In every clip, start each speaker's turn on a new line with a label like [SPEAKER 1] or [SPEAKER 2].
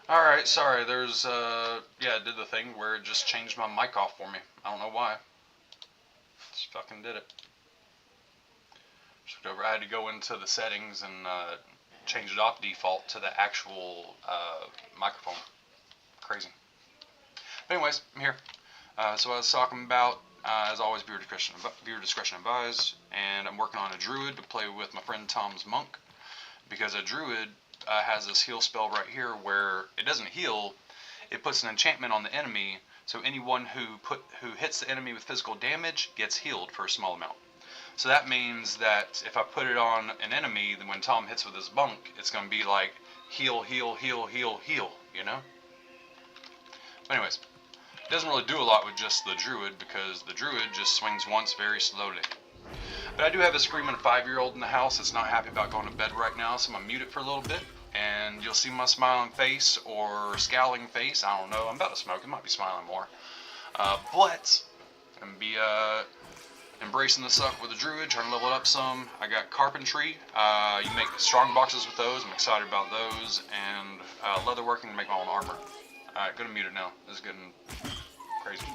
[SPEAKER 1] Alright, sorry, there's, yeah, it did the thing where it just changed my mic off for me. I don't know why. Just fucking did it. Just over. I had to go into the settings and, change it off default to the actual, microphone. Crazy. But anyways, I'm here. So I was talking about, as always, viewer discretion advised, and I'm working on a Druid to play with my friend Tom's Monk, because a Druid has this heal spell right here where it doesn't heal, it puts an enchantment on the enemy, so anyone who hits the enemy with physical damage gets healed for a small amount. So that means that if I put it on an enemy, then when Tom hits with his Monk, it's going to be like heal, heal, heal, heal, heal, you know? But anyways, it doesn't really do a lot with just the Druid, because the Druid just swings once very slowly. But I do have a screaming 5-year-old in the house that's not happy about going to bed right now, so I'm going to mute it for a little bit, and you'll see my smiling face or scowling face. I don't know. I'm about to smoke. It might be smiling more. But I'm going to be embracing the suck with the Druid, trying to level it up some. I got Carpentry. You make strong boxes with those. I'm excited about those. And Leatherworking to make my own armor. Alright, gonna mute it now. This is getting crazy.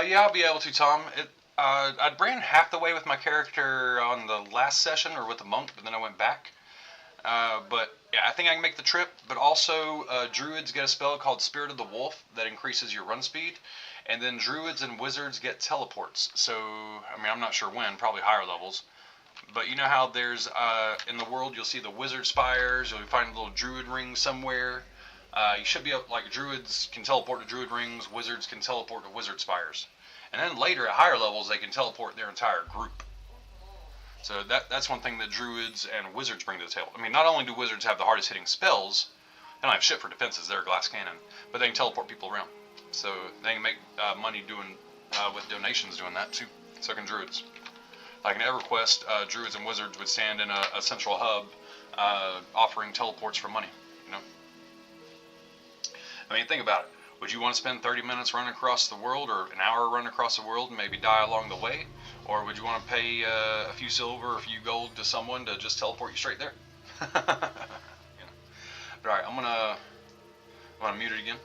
[SPEAKER 1] Yeah, I'll be able to, Tom. I ran half the way with my character on the last session, or with the Monk, but then I went back. But yeah, I think I can make the trip. But also, Druids get a spell called Spirit of the Wolf that increases your run speed. And then Druids and Wizards get teleports. So, I mean, I'm not sure when, probably higher levels. But you know how there's, in the world, you'll see the Wizard Spires, you'll find a little Druid ring somewhere. You should be able, like, Druids can teleport to Druid rings, Wizards can teleport to Wizard Spires. And then later, at higher levels, they can teleport their entire group. So that's one thing that Druids and Wizards bring to the table. I mean, not only do Wizards have the hardest hitting spells, they don't have shit for defenses, they're a glass cannon, but they can teleport people around. So they can make money doing with donations doing that too. So can Druids. Like in EverQuest, Druids and Wizards would stand in a central hub offering teleports for money, you know? I mean, think about it. Would you want to spend 30 minutes running across the world, or an hour running across the world and maybe die along the way? Or would you want to pay a few silver or a few gold to someone to just teleport you straight there? You know. But alright, I'm gonna mute it again.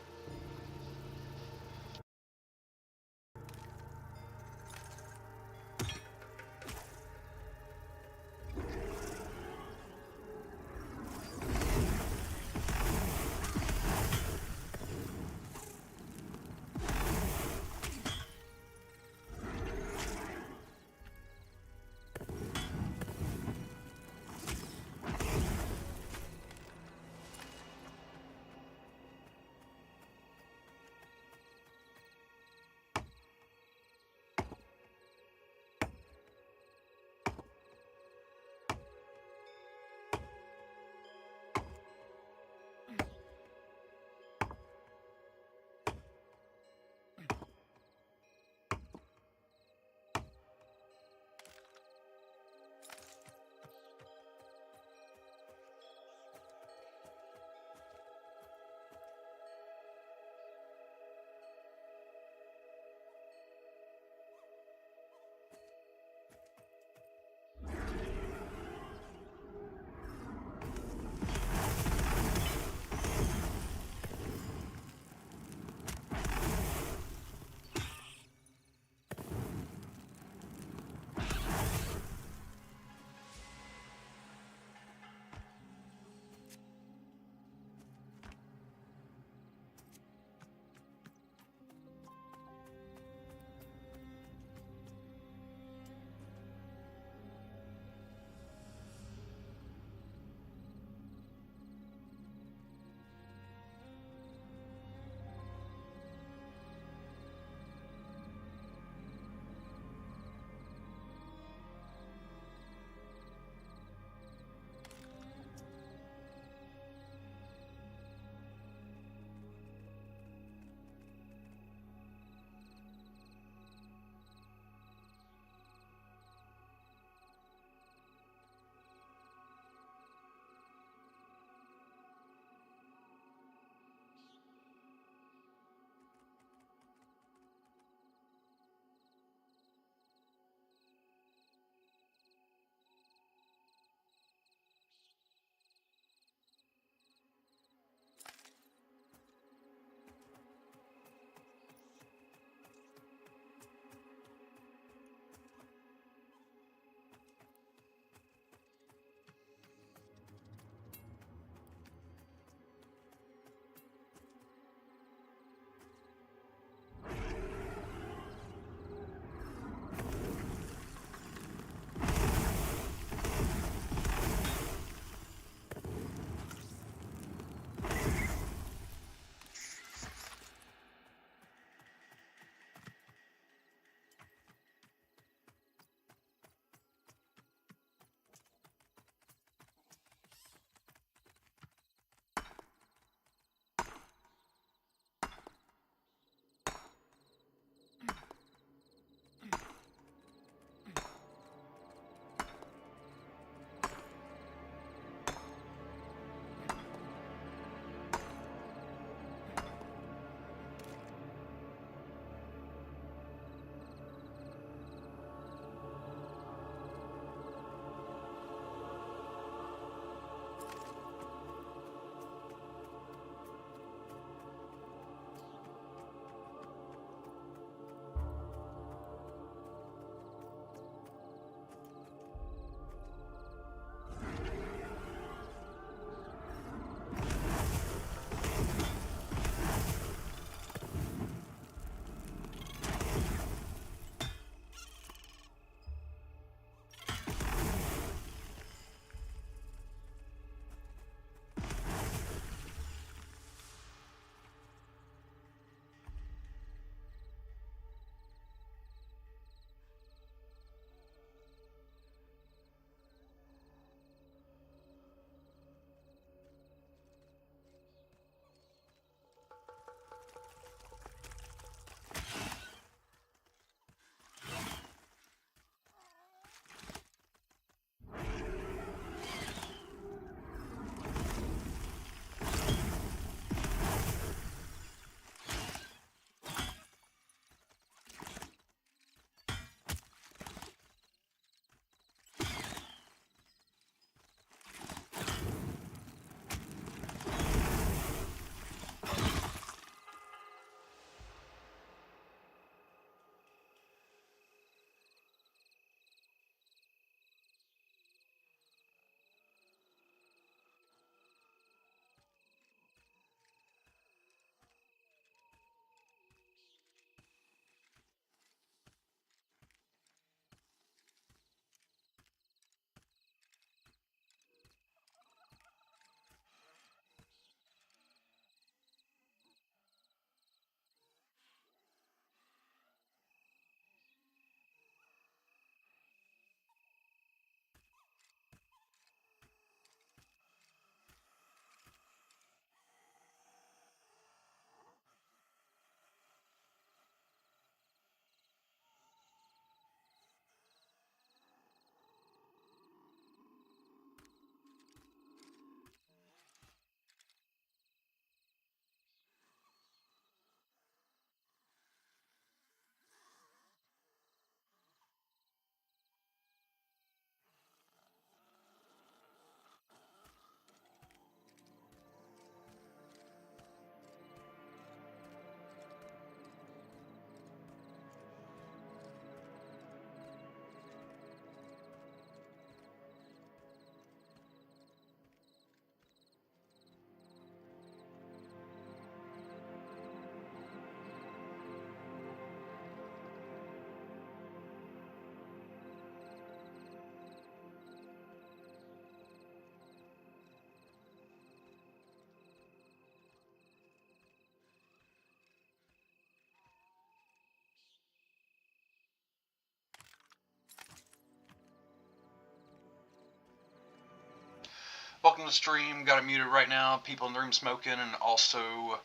[SPEAKER 1] welcome to the stream. Got it muted right now. People in the room smoking, and also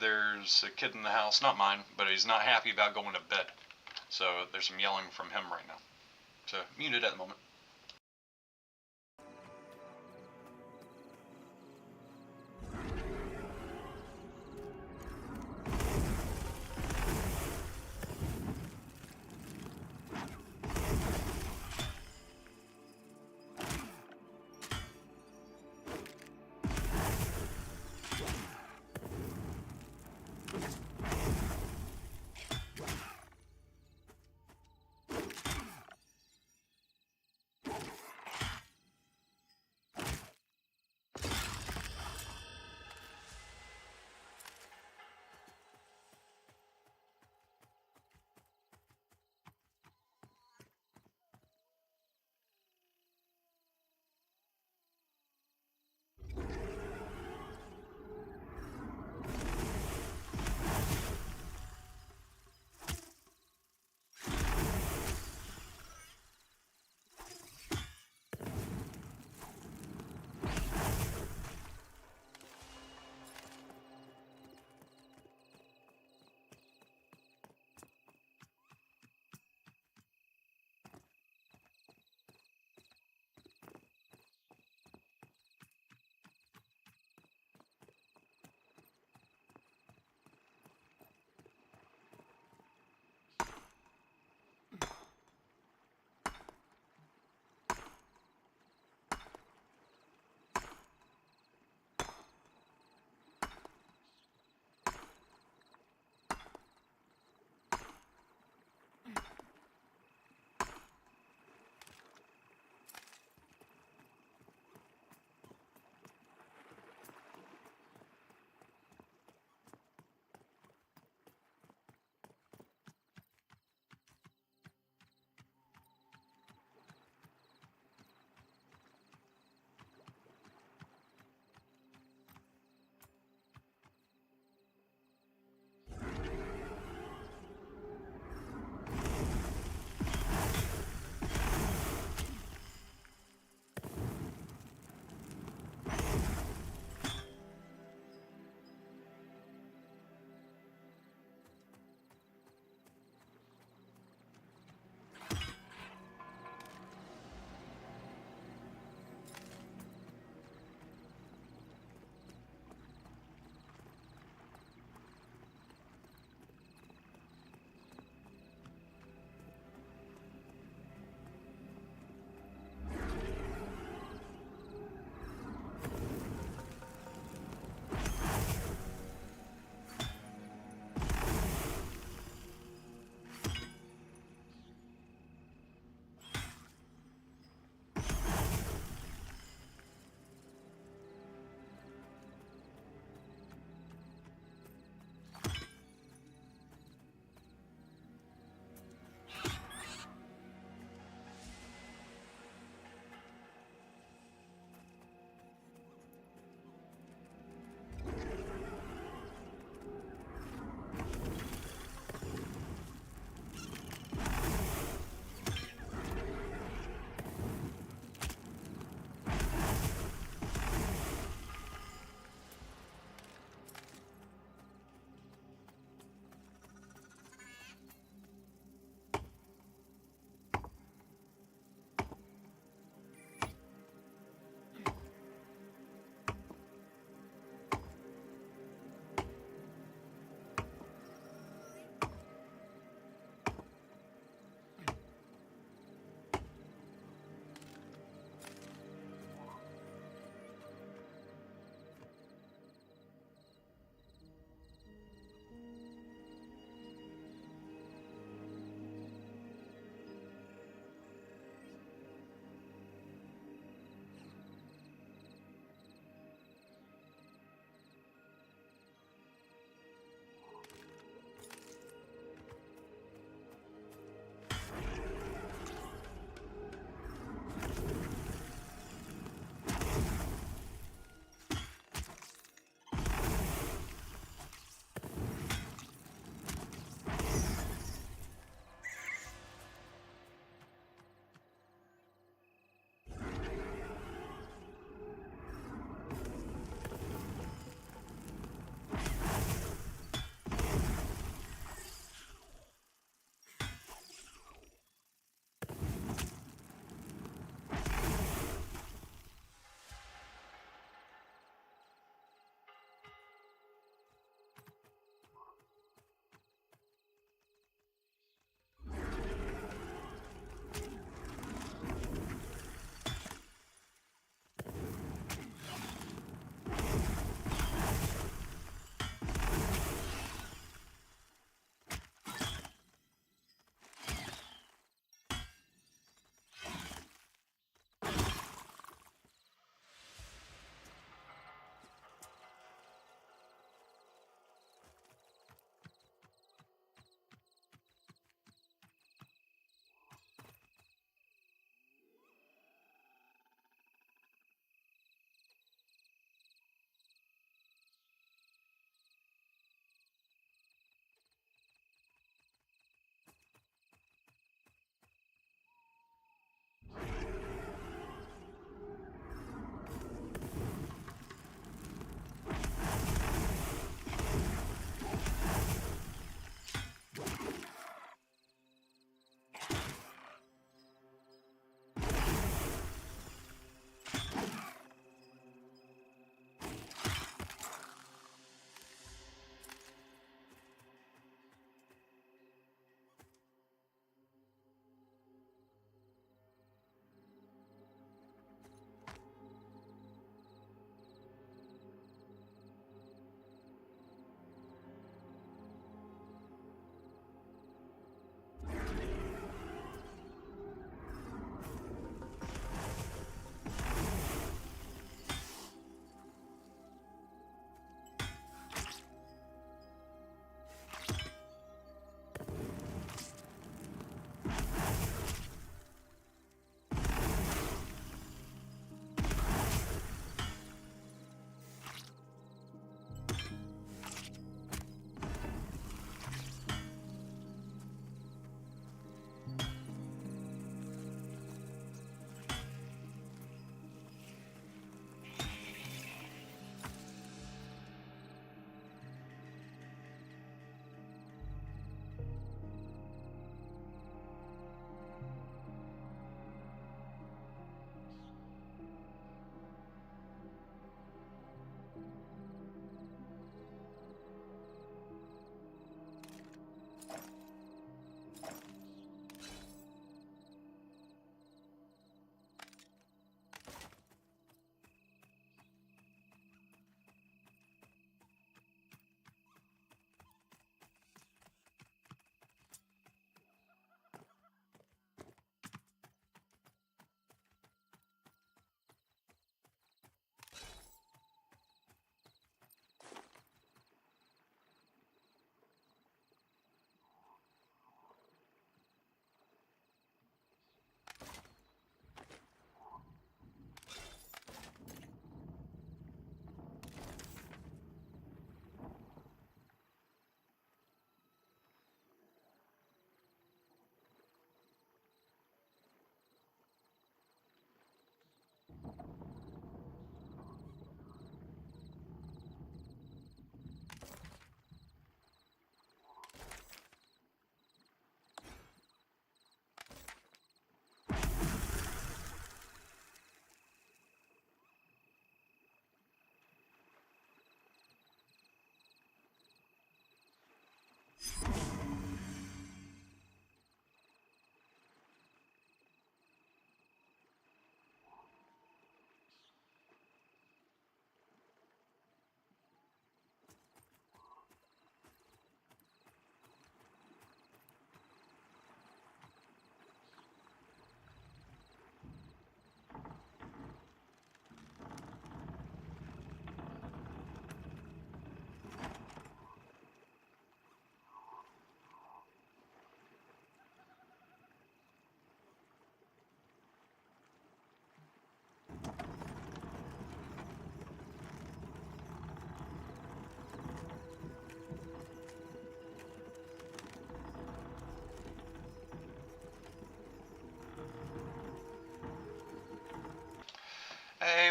[SPEAKER 1] there's a kid in the house, not mine, but he's not happy about going to bed. So there's some yelling from him right now. So muted at the moment.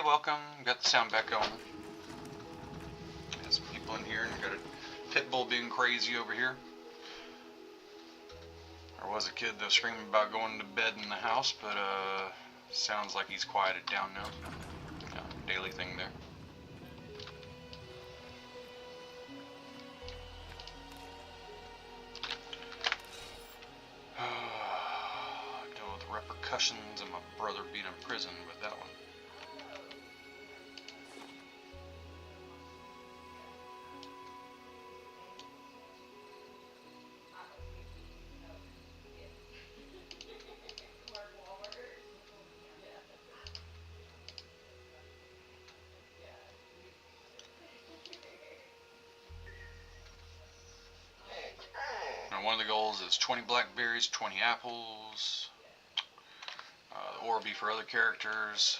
[SPEAKER 1] welcome. Got the sound back going. Got some people in here, and got a pit bull being crazy over here. There was a kid that was screaming about going to bed in the house, but sounds like he's quieted down now. Yeah, daily thing there. Deal with repercussions of my brother being in prison with that one. One of the goals is 20 blackberries, 20 apples. The ore will be for other characters.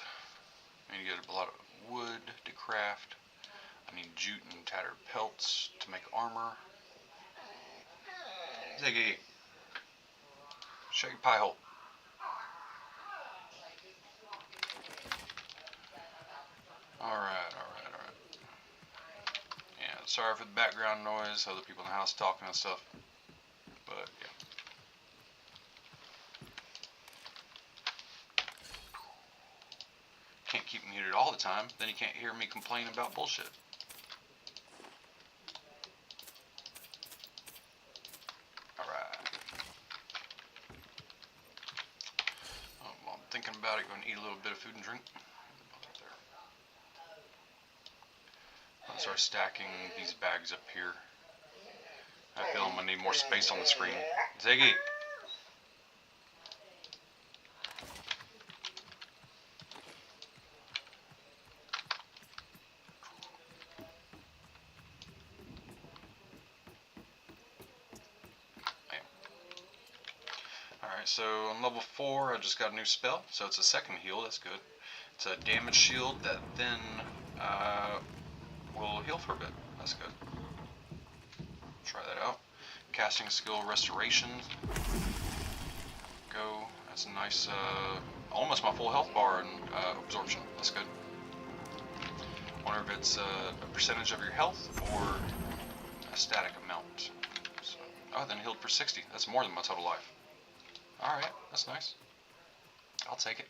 [SPEAKER 1] I need to get a lot of wood to craft. I need jute and tattered pelts to make armor. Ziggy, shut your pie hole. Alright. Yeah, sorry for the background noise, other people in the house talking and stuff. But, yeah. Can't keep muted all the time, then you can't hear me complain about bullshit. Alright. While I'm thinking about it, going to eat a little bit of food and drink. I'll start stacking these bags up here. I feel I'm going to need more space on the screen. Ziggy! Alright, so on level 4 I just got a new spell, so it's a second heal, that's good. It's a damage shield that then will heal for a bit, that's good. Try that out. Casting skill restoration. Go. That's a nice, almost my full health bar in absorption. That's good. Wonder if it's a percentage of your health or a static amount. So, oh, then healed for 60. That's more than my total life. Alright, that's nice. I'll take it.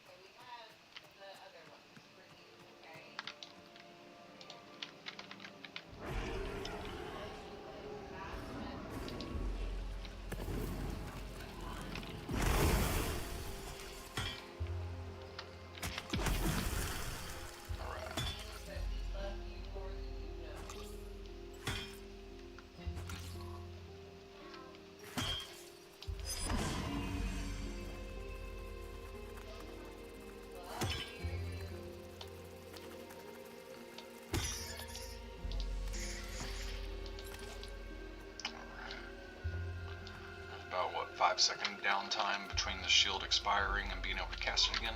[SPEAKER 1] About, what, 5-second downtime between the shield expiring and being able to cast it again.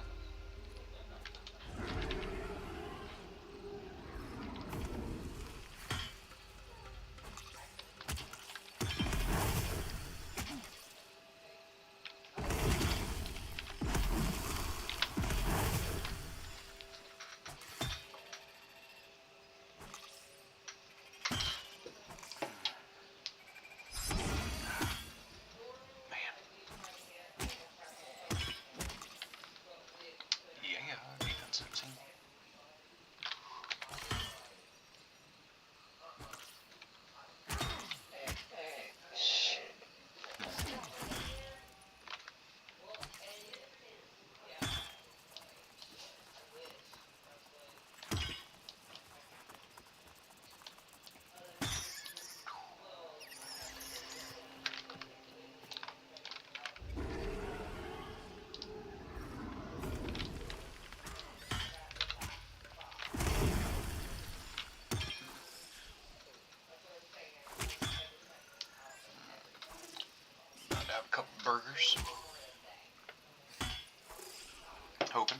[SPEAKER 1] Burgers. Hoping.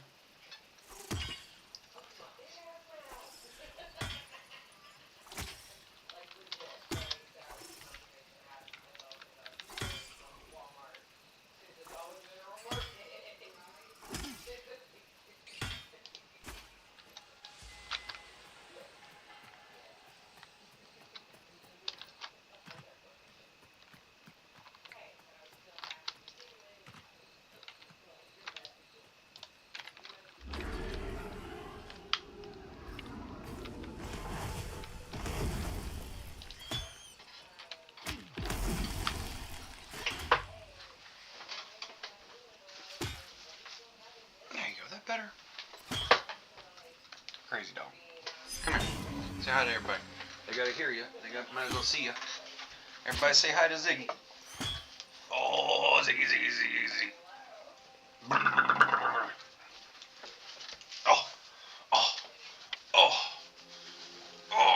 [SPEAKER 1] Crazy dog. Come here. Say hi to everybody. They gotta hear you. Might as well see you. Everybody say hi to Ziggy. Oh, Ziggy, Ziggy, Ziggy, Ziggy. Oh, oh, oh, oh.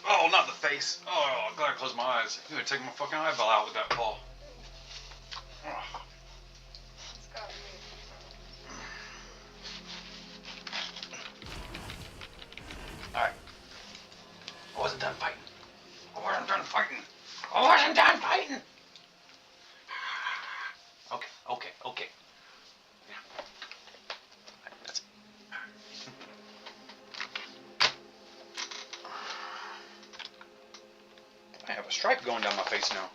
[SPEAKER 1] Oh, not the face. Oh, I'm glad I closed my eyes. You would take my fucking eyeball out with that paw. Oh. Alright. I wasn't done fighting. I wasn't done fighting. I wasn't done fighting. Okay, okay, okay. Yeah. That's it. I have a stripe going down my face now.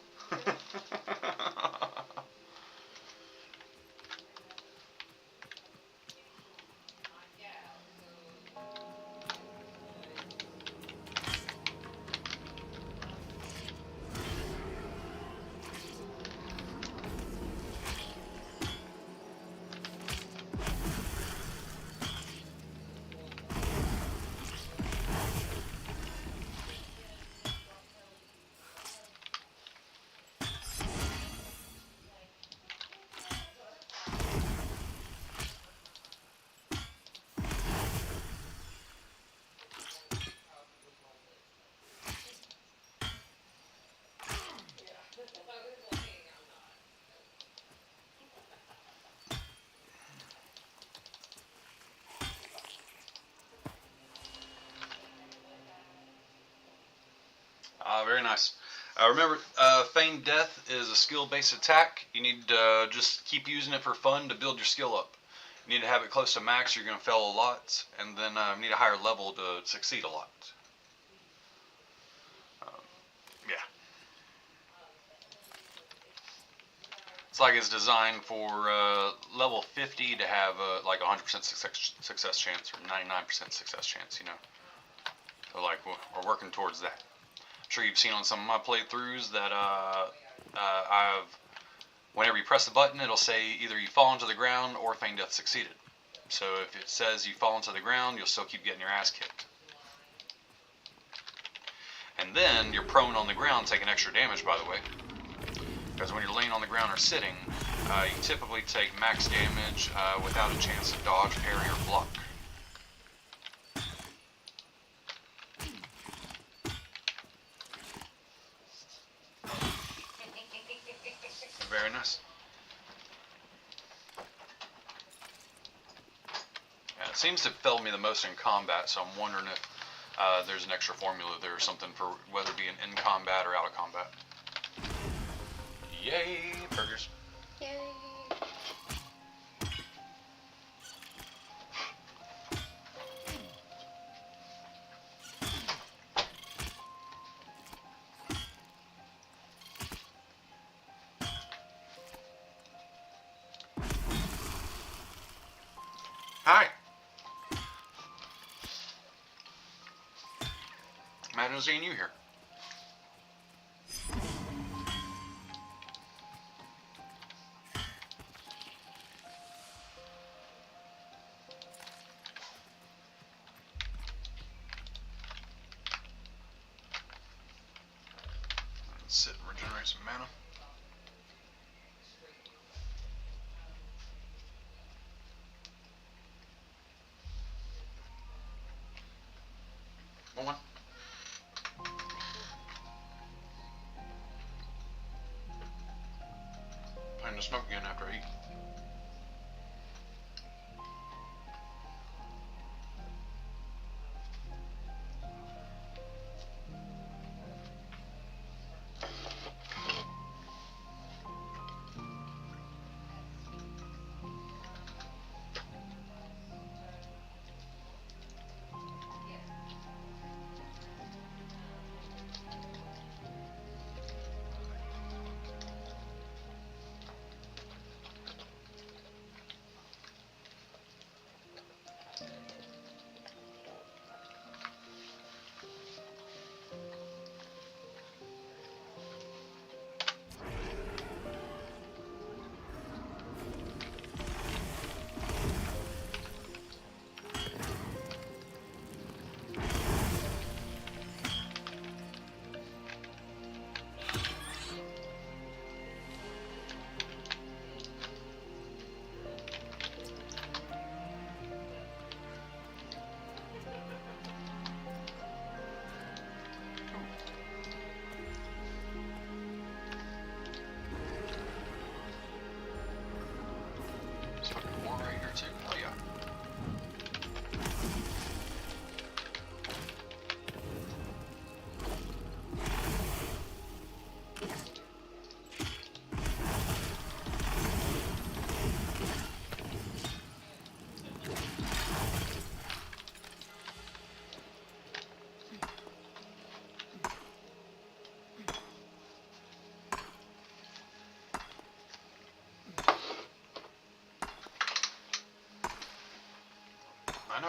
[SPEAKER 1] Very nice. Remember, Feigned Death is a skill-based attack. You need to just keep using it for fun to build your skill up. You need to have it close to max or you're going to fail a lot, and then you need a higher level to succeed a lot. Yeah. It's like it's designed for level 50 to have like 100% success chance or 99% success chance, you know. So like we're working towards that. I'm sure you've seen on some of my playthroughs that whenever you press the button, it'll say either you fall into the ground or Feigned Death succeeded. So if it says you fall into the ground, you'll still keep getting your ass kicked. And then you're prone on the ground, taking extra damage, by the way. Because when you're laying on the ground or sitting, you typically take max damage without a chance to dodge, parry, or block. Very nice. Yeah, it seems to fail me the most in combat, so I'm wondering if there's an extra formula there or something for whether it be in combat or out of combat. Yay, burgers.
[SPEAKER 2] Yay.
[SPEAKER 1] Hi. Imagine seeing you here. Let's sit and regenerate some mana. One. Planning to smoke again after I eat.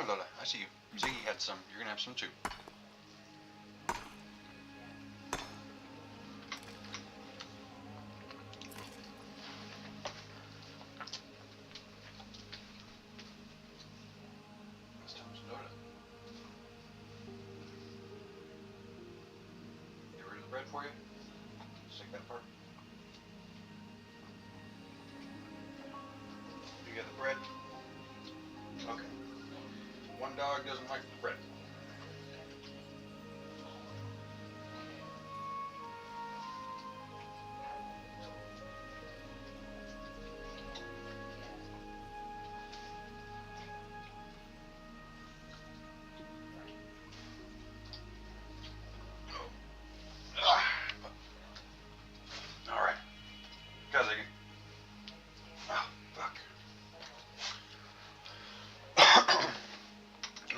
[SPEAKER 1] know, Lola. I see you. Ziggy had some. You're gonna have some too. Bread for you? Just take that part. You get the bread? Okay. One dog doesn't like the bread.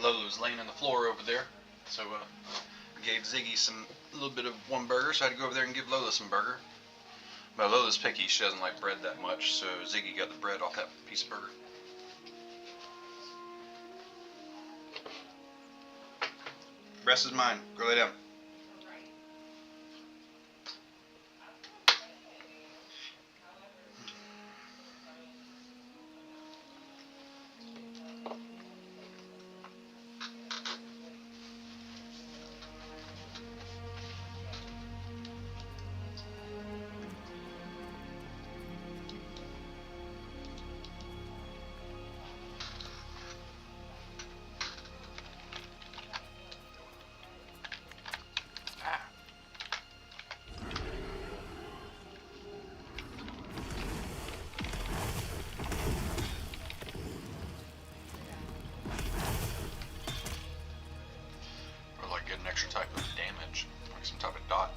[SPEAKER 1] Lola's laying on the floor over there, so gave Ziggy a little bit of one burger, so I had to go over there and give Lola some burger. But Lola's picky, she doesn't like bread that much, so Ziggy got the bread off that piece of burger. Rest is mine. Go lay down. Get an extra type of damage, like some type of dot.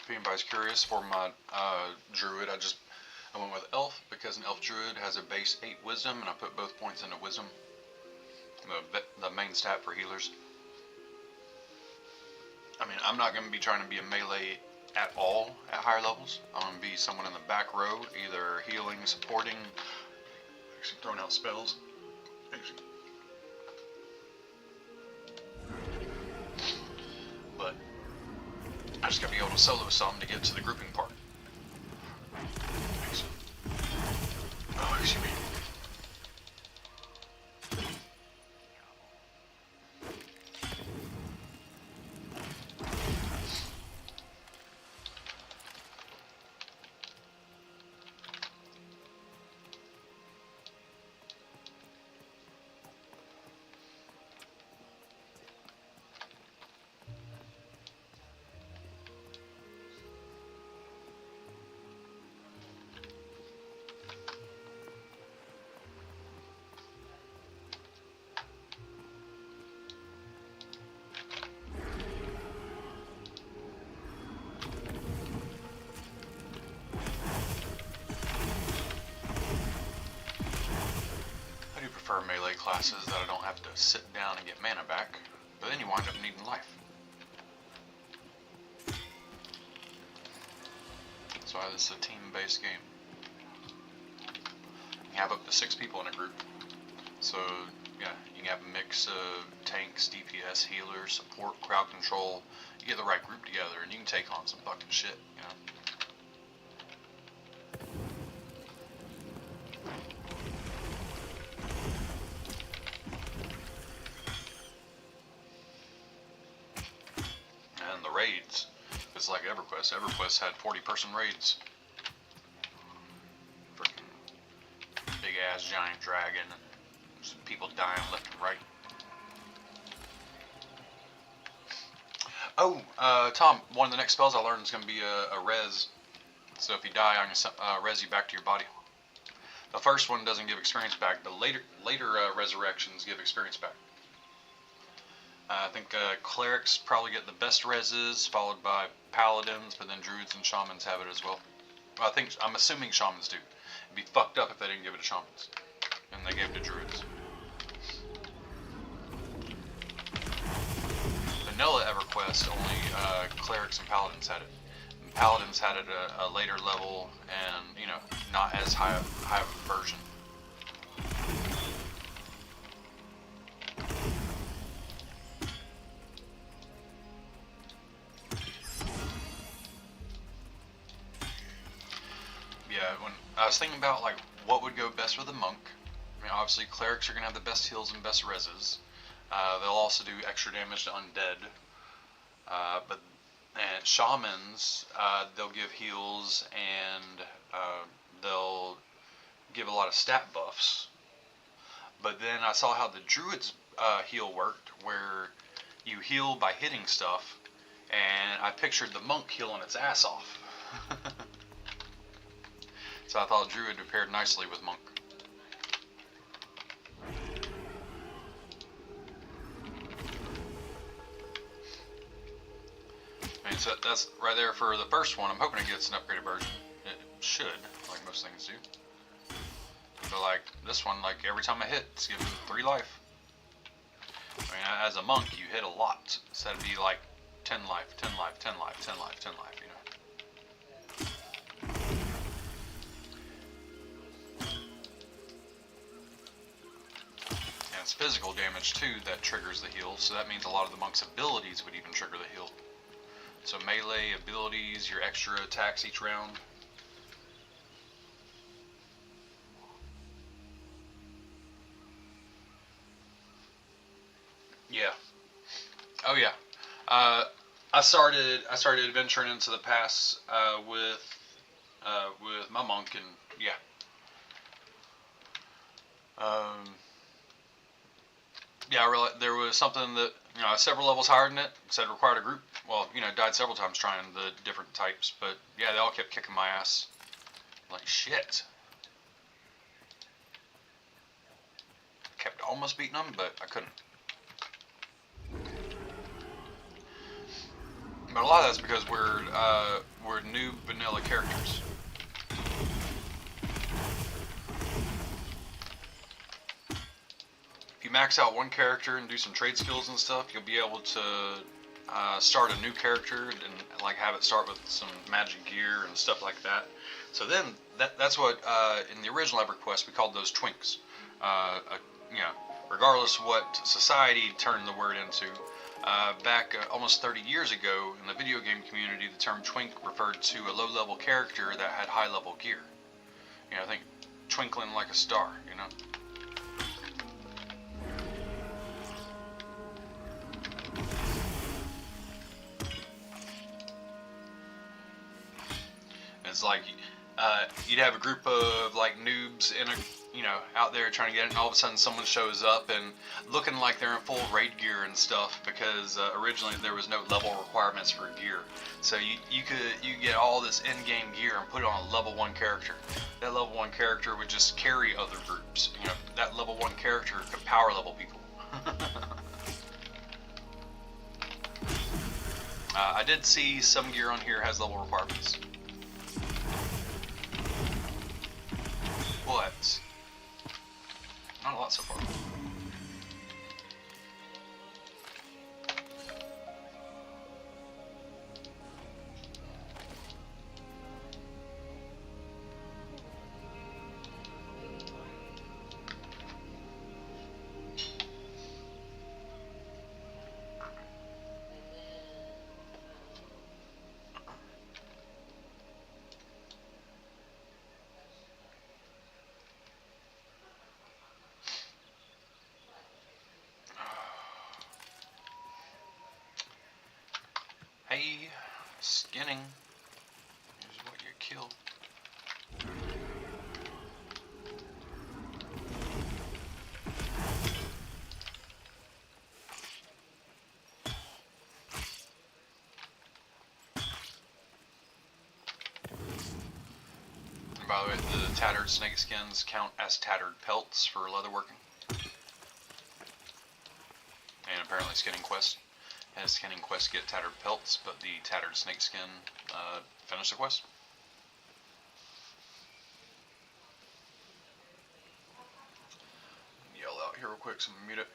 [SPEAKER 1] If anybody's curious, for my Druid, I went with Elf because an Elf Druid has a base 8 Wisdom, and I put both points into Wisdom, the main stat for healers. I mean, I'm not going to be trying to be a melee at all at higher levels. I'm going to be someone in the back row, either healing, supporting, actually throwing out spells. But I just got to be able to solo some to get to the grouping part. Oh, excuse me. For melee classes that I don't have to sit down and get mana back, but then you wind up needing life. So this is a team-based game. You have up to 6 people in a group. So yeah, you can have a mix of tanks, DPS, healers, support, crowd control. You get the right group together, and you can take on some fucking shit, you know. And the raids, it's like EverQuest. EverQuest had 40-person raids. Freaking big ass giant dragon, and just people dying left and right. Oh, Tom, one of the next spells I learned is going to be a res. So if you die, I'm going to res you back to your body. The first one doesn't give experience back. The later resurrections give experience back. I think clerics probably get the best reses, followed by paladins, but then druids and shamans have it as well. I'm assuming shamans do. It'd be fucked up if they didn't give it to shamans, and they gave it to druids. Vanilla EverQuest, only clerics and paladins had it. And paladins had it a later level, and you know, not as high of a version. Yeah, when I was thinking about like what would go best with a monk. I mean, obviously clerics are gonna have the best heals and best reses. They'll also do extra damage to undead. But shamans, they'll give heals, and they'll give a lot of stat buffs. But then I saw how the druid's heal worked, where you heal by hitting stuff, and I pictured the monk healing its ass off. So I thought druid paired nicely with monk. So that's right there for the first one. I'm hoping it gets an upgraded version. It should, like most things do. But like this one, like every time I hit, it's giving 3 life. I mean, as a monk, you hit a lot. So that'd be like 10 life, 10 life, 10 life, 10 life, 10 life, you know. And it's physical damage too that triggers the heal. So that means a lot of the monk's abilities would even trigger the heal. So melee abilities, your extra attacks each round. Yeah. Oh yeah. I started adventuring into the pass with my monk, and yeah. Yeah, I realized there was something that, you know, several levels higher than it, said required a group. Well, you know, died several times trying the different types, but yeah, they all kept kicking my ass. Like, shit. Kept almost beating them, but I couldn't. But a lot of that's because we're new vanilla characters. If you max out one character and do some trade skills and stuff, you'll be able to start a new character and like have it start with some magic gear and stuff like that. So then that's what in the original EverQuest we called those twinks. You know, regardless of what society turned the word into, back almost 30 years ago in the video game community, the term twink referred to a low-level character that had high-level gear. You know, think twinkling like a star. You know. It's like you'd have a group of like noobs in a, you know, out there trying to get it, and all of a sudden someone shows up and looking like they're in full raid gear and stuff, because originally there was no level requirements for gear. So you get all this in-game gear and put it on a level 1 character. That level 1 character would just carry other groups. You know, that level 1 character could power level people. I did see some gear on here has level requirements. But not a lot so far. The tattered snake skins count as tattered pelts for leatherworking. And apparently skinning quest. And skinning quest get tattered pelts, but the tattered snake skin finish the quest. Yell out here real quick, so I'm gonna mute it.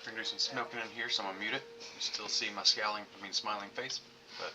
[SPEAKER 1] We're gonna do some smoking in here, so I'm gonna mute it. You still see my smiling face, but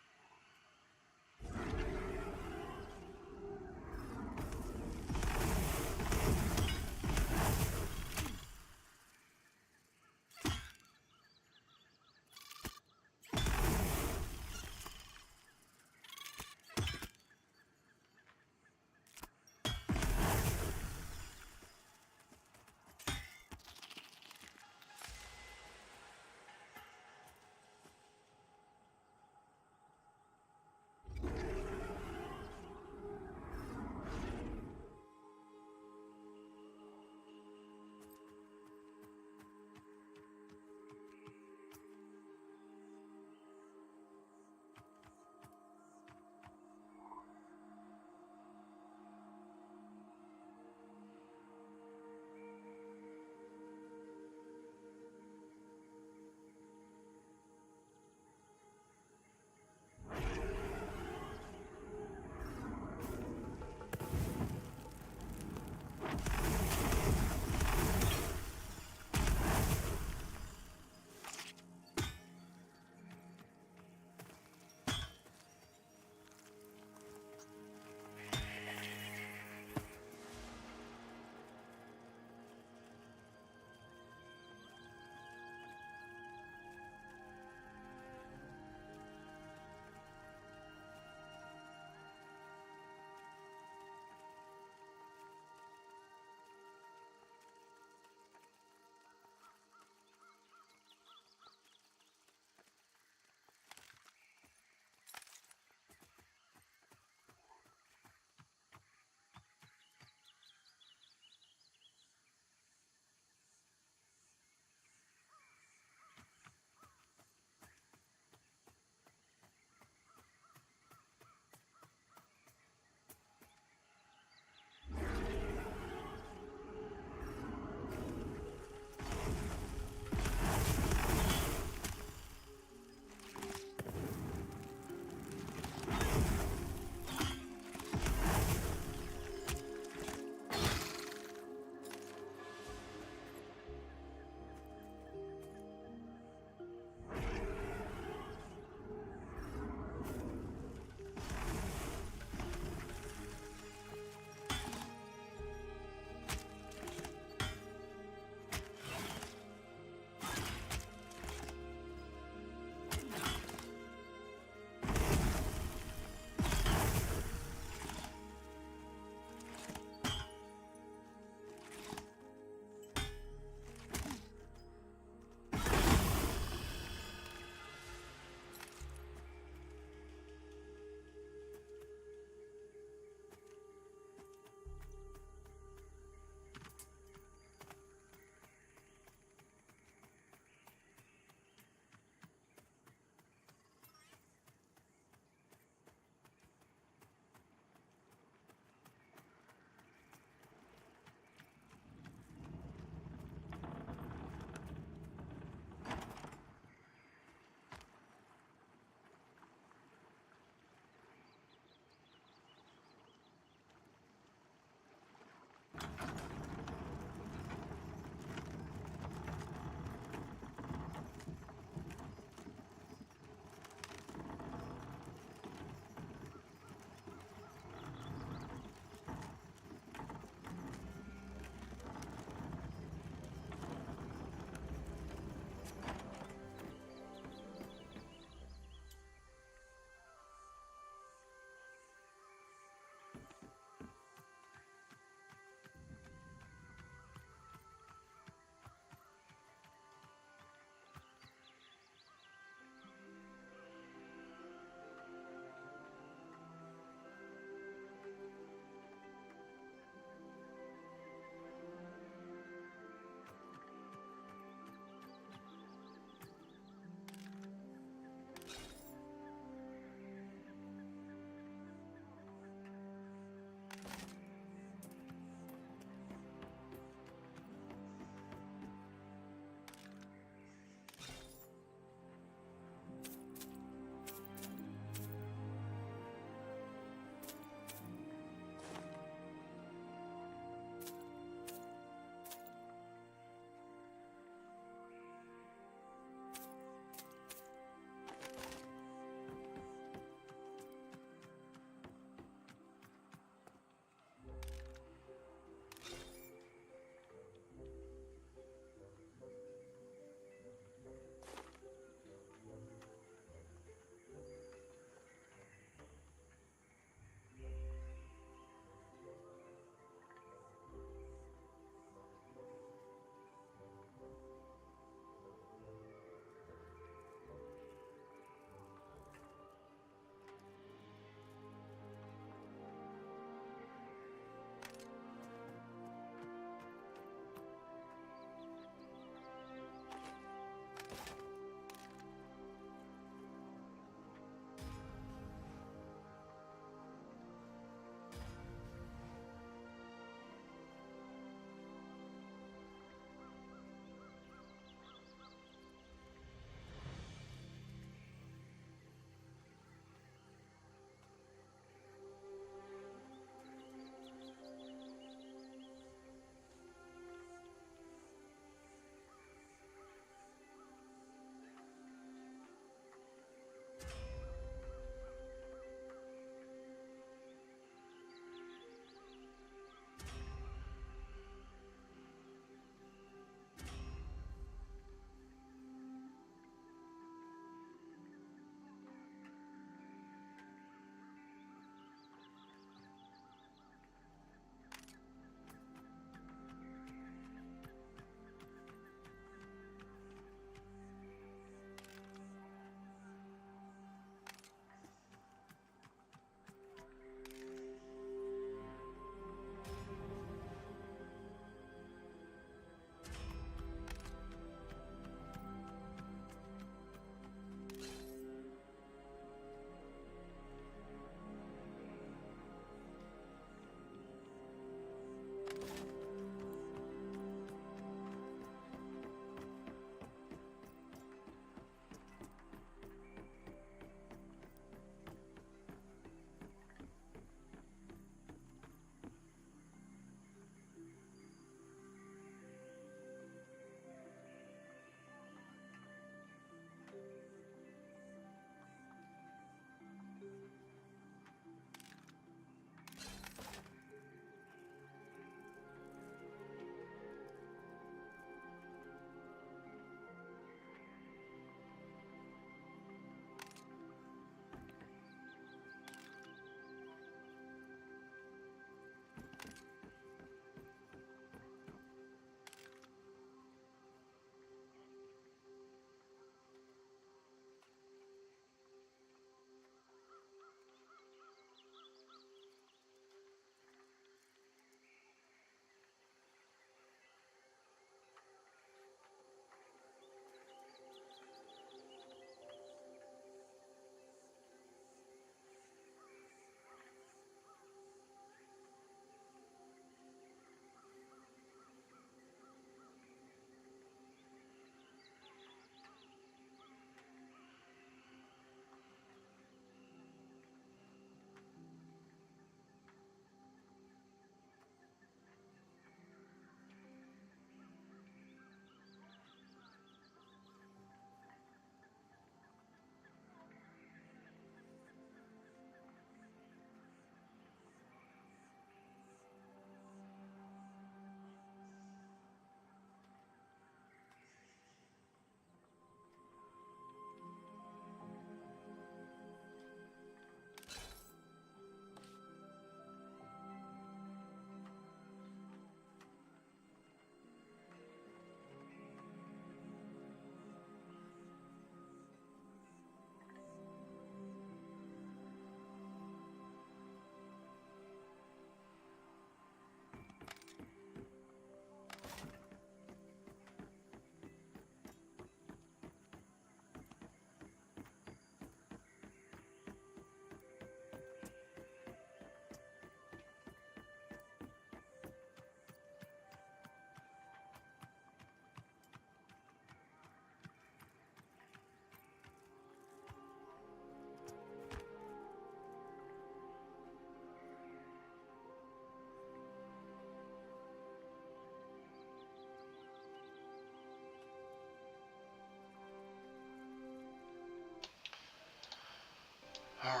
[SPEAKER 1] Alright,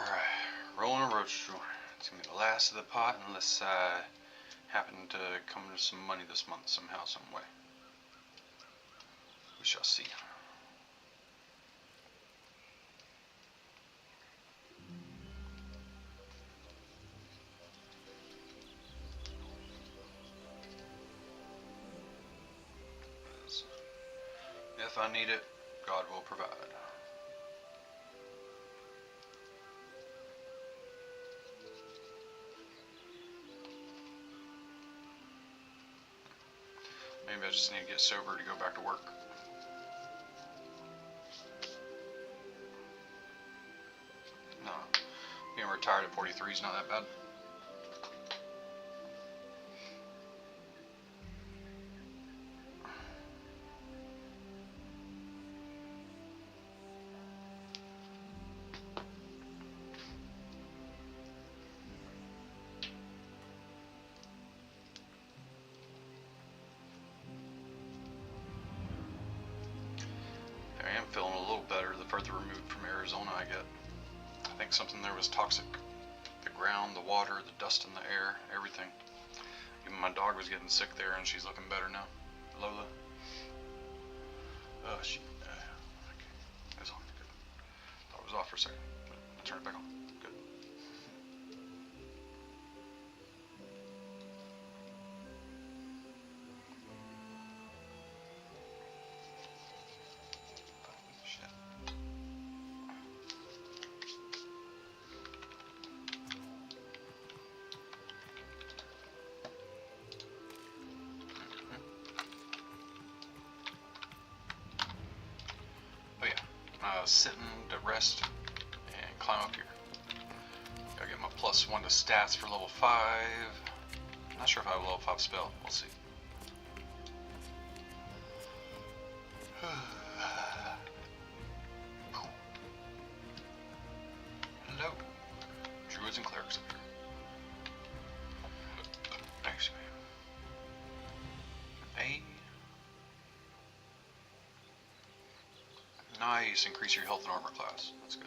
[SPEAKER 1] rolling a roach. It's gonna be the last of the pot unless I happen to come into some money this month somehow, some way. We shall see. If I need it, God will provide. Maybe I just need to get sober to go back to work. No, being retired at 43 is not that bad. I am feeling a little better the further removed from Arizona I get. I think something there was toxic. The ground, the water, the dust in the air, everything. Even my dog was getting sick there and she's looking better now. Lola. Okay. It's on. Good. Thought it was off for a second, but I turned it back on. Good. Shit. Oh yeah, sitting to rest and climb up here. Gotta get my +1 to stats for level 5. Not sure if I have a level 5 spell. We'll see. Hello. Druids and clerics up here. Thanks, man. Nice. Increase your health and armor class. That's good.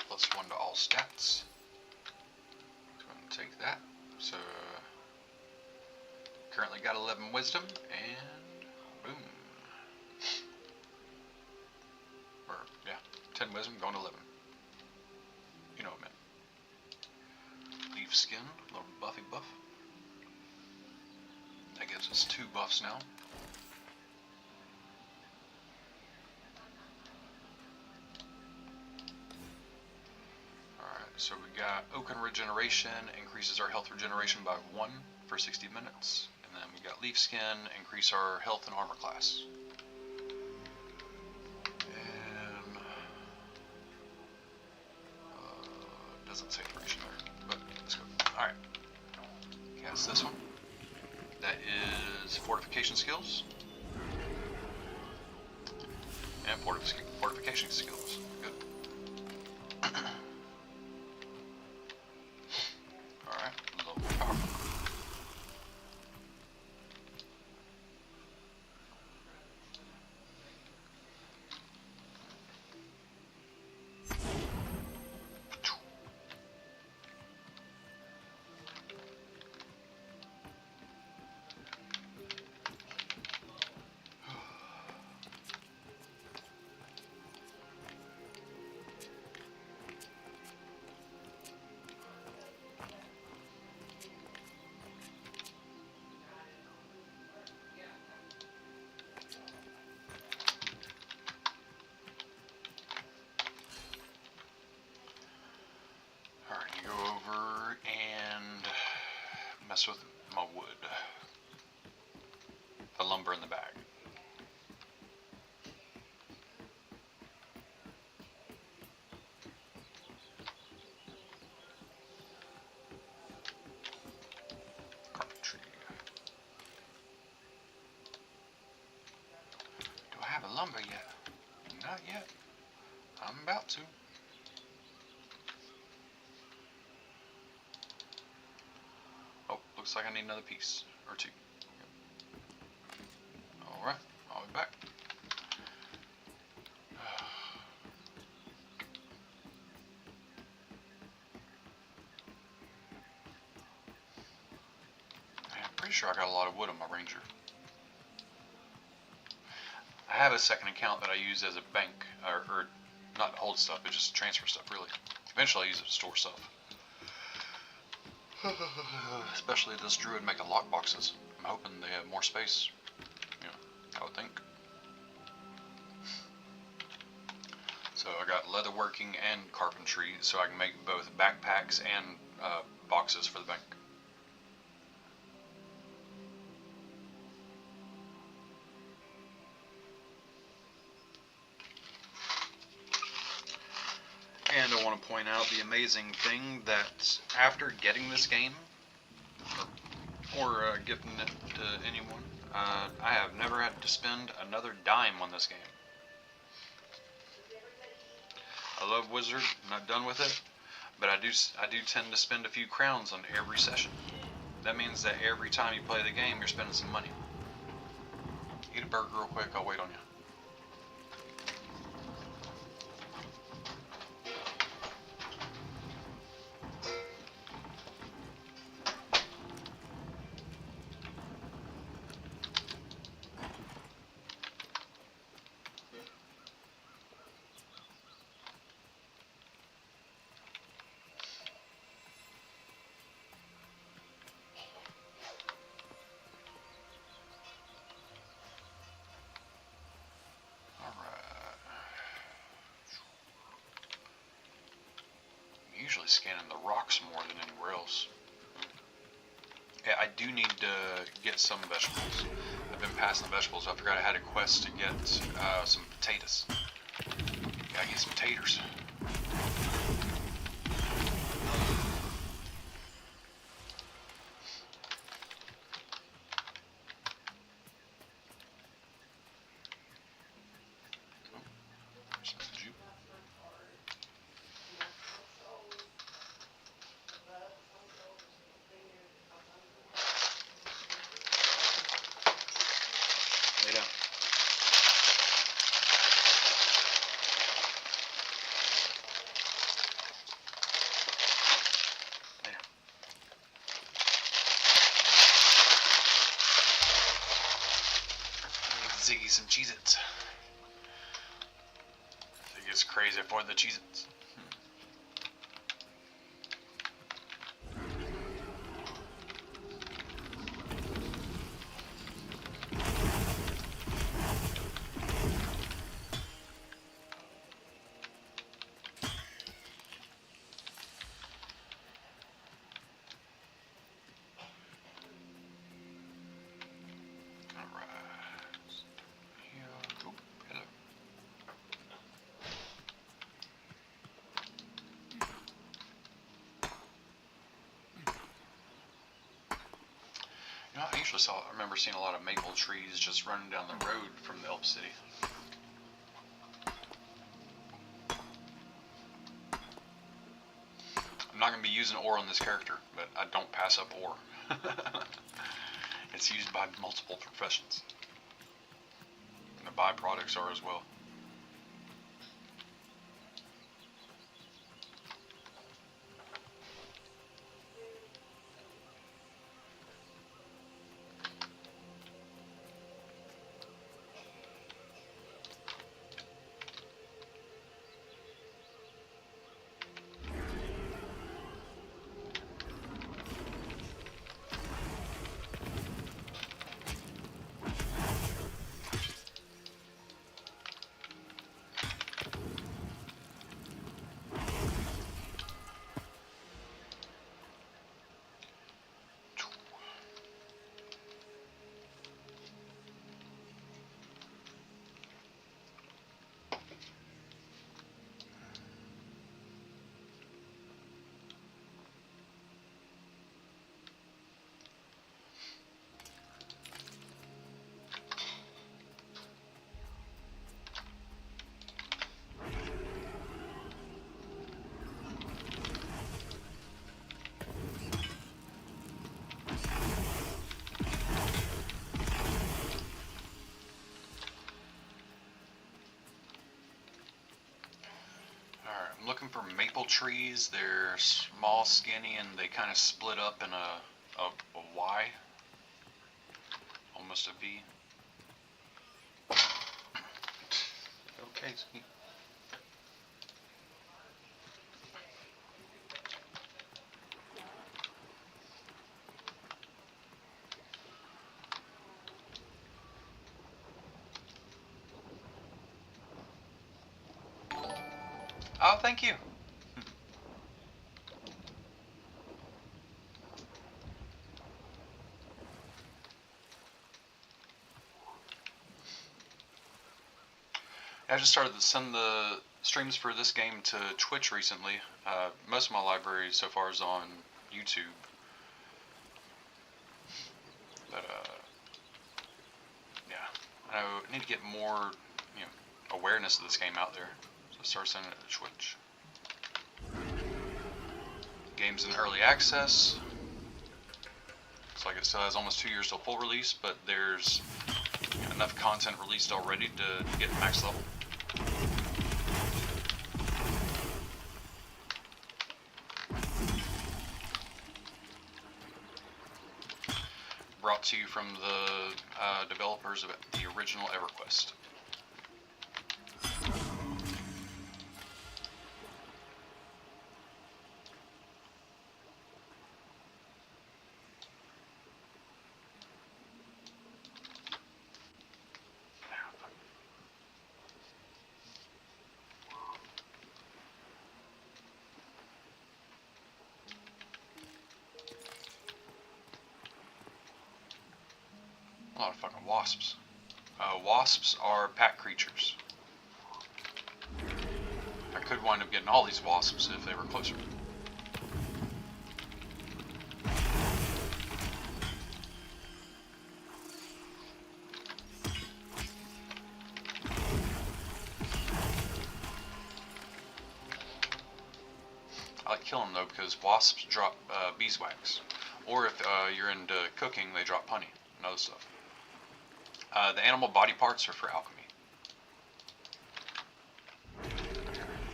[SPEAKER 1] +1 to all stats. Go ahead and take that. So currently got 11 wisdom and boom. Or yeah, 10 wisdom going to 11. You know what I meant. Leaf skin, a little buffy buff. That gives us 2 buffs now. So we got Oaken Regeneration, increases our health regeneration by 1 for 60 minutes. And then we got Leaf Skin, increase our health and armor class. And doesn't say duration there, but let's go. Alright, cast this one. That is Fortification Skills. And Fortification Skills. Good. Mess with my wood. The lumber in the bag. Carpentry. Do I have a lumber yet? Not yet. I'm about to. Looks like I need another piece or 2. Alright, I'll be back. sure I got a lot of wood on my Ranger. I have a second account that I use as a bank, or not to hold stuff, but just transfer stuff, really. Eventually I use it to store stuff. Especially this Druid making lockboxes. I'm hoping they have more space. You know, I would think. So I got Leatherworking and Carpentry, so I can make both backpacks and boxes for the bank. And I want to point out the amazing thing that after getting this game, or gifting it to anyone, I have never had to spend another dime on this game. I love Wizard, I'm not done with it, but I do tend to spend a few crowns on every session. That means that every time you play the game, you're spending some money. Eat a burger real quick, I'll wait on you. Usually scanning the rocks more than anywhere else. Yeah, I do need to get some vegetables. I've been passing the vegetables. I forgot I had a quest to get some potatoes. Gotta get some taters. Ziggy some Cheez-Its. I think it's crazy for the Cheez-Its. You know, I remember seeing a lot of maple trees just running down the road from the Elf City. I'm not going to be using ore on this character, but I don't pass up ore. It's used by multiple professions. And the byproducts are as well. I'm looking for maple trees. They're small, skinny, and they kind of split up in a Y. almost a V. Okay, sweet. Oh, thank you. I just started to send the streams for this game to Twitch recently. Most of my library so far is on YouTube. But, yeah. I need to get more, awareness of this game out there. So I started sending it to Twitch. Game's in early access. Looks like it still has almost 2 years till full release, but there's enough content released already to get max level. Brought to you from the developers of the original EverQuest. A lot of fucking wasps. Wasps are pack creatures. I could wind up getting all these wasps if they were closer. I like killing them though because wasps drop beeswax. Or if you're into cooking, they drop honey and other stuff. The animal body parts are for alchemy.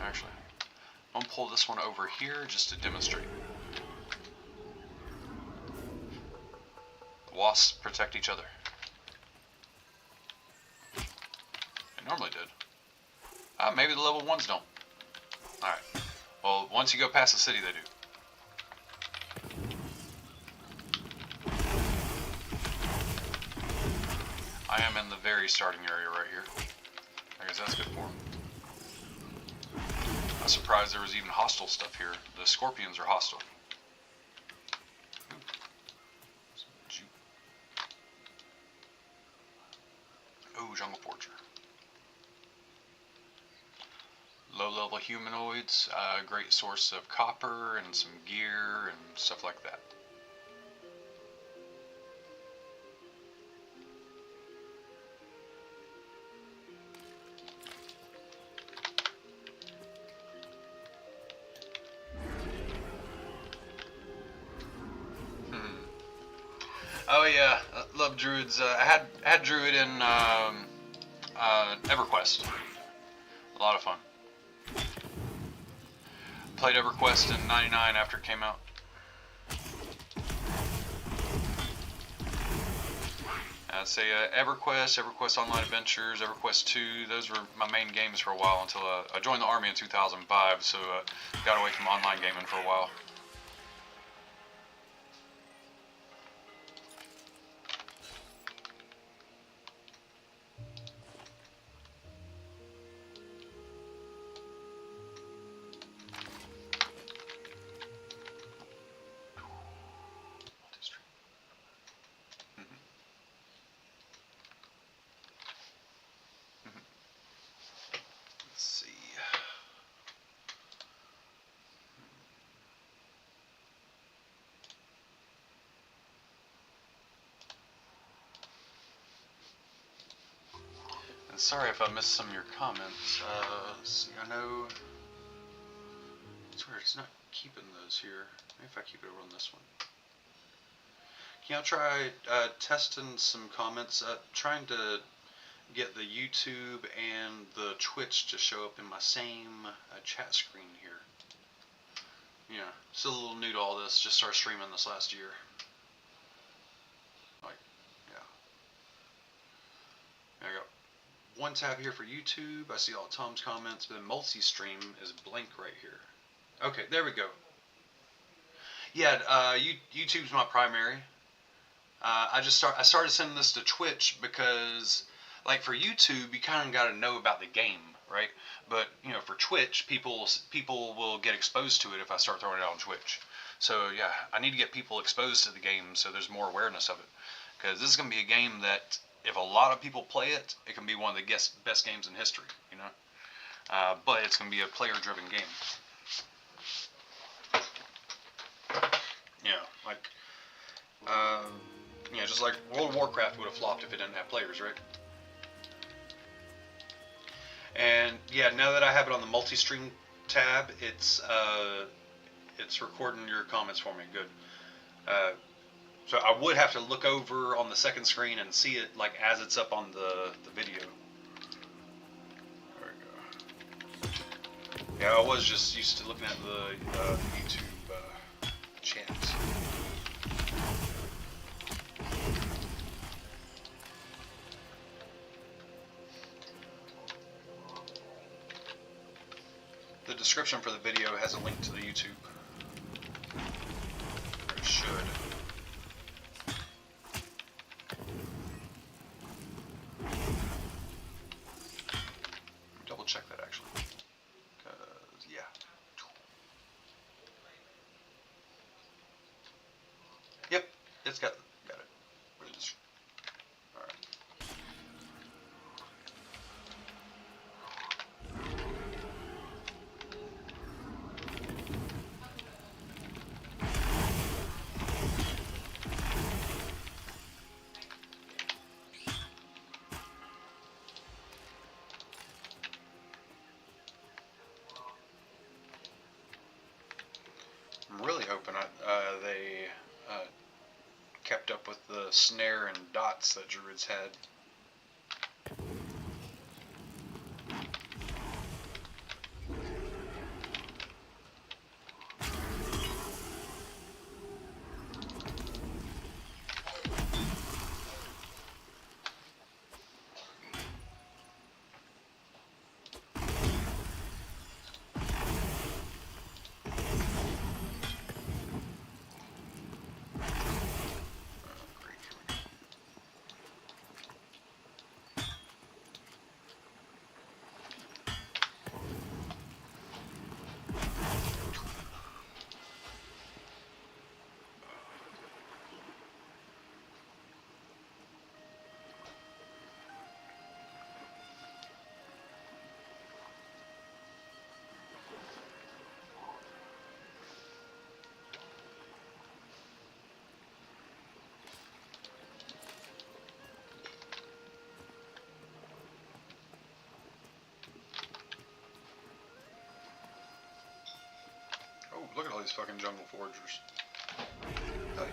[SPEAKER 1] Actually, I'm gonna pull this one over here just to demonstrate. The wasps protect each other. They normally did. Maybe the level 1s don't. Alright. Well, once you go past the city, they do. I am in the very starting area right here. I guess that's good for them. I'm surprised there was even hostile stuff here. The scorpions are hostile. Ooh, jungle forger. Low-level humanoids, great source of copper and some gear and stuff like that. Oh yeah, I love druids. I had druid in EverQuest. A lot of fun. Played EverQuest in '99 after it came out. I'd say EverQuest Online Adventures, EverQuest 2. Those were my main games for a while until I joined the army in 2005. So got away from online gaming for a while. Sorry if I missed some of your comments. Let's see, I know. It's weird, it's not keeping those here. Maybe if I keep it over on this one. Can y'all try testing some comments? Trying to get the YouTube and the Twitch to show up in my same chat screen here. Yeah, still a little new to all this. Just started streaming this last year. Like, yeah. one tab here for YouTube. I see all Tom's comments, but then multi-stream is blank right here. Okay, there we go. Yeah, YouTube's my primary. I started sending this to Twitch because, like, for YouTube, you kind of got to know about the game, right? But you know, for Twitch, people will get exposed to it if I start throwing it out on Twitch. So yeah, I need to get people exposed to the game so there's more awareness of it. Because this is going to be a game that, if a lot of people play it, it can be one of the best games in history, you know? But it's going to be a player-driven game. Yeah, like, yeah, just like World of Warcraft would have flopped if it didn't have players, right? And yeah, now that I have it on the multi-stream tab, it's recording your comments for me. Good. So I would have to look over on the second screen and see it like as it's up on the video. There we go. Yeah, I was just used to looking at the YouTube chats. The description for the video has a link to the YouTube. Or it should. Double check that actually. Yeah. Yep, it's got it. Where's this? All right. I'm really hoping they kept up with the snare and dots that Druids had. Oh, look at all these fucking jungle foragers. Hell yeah.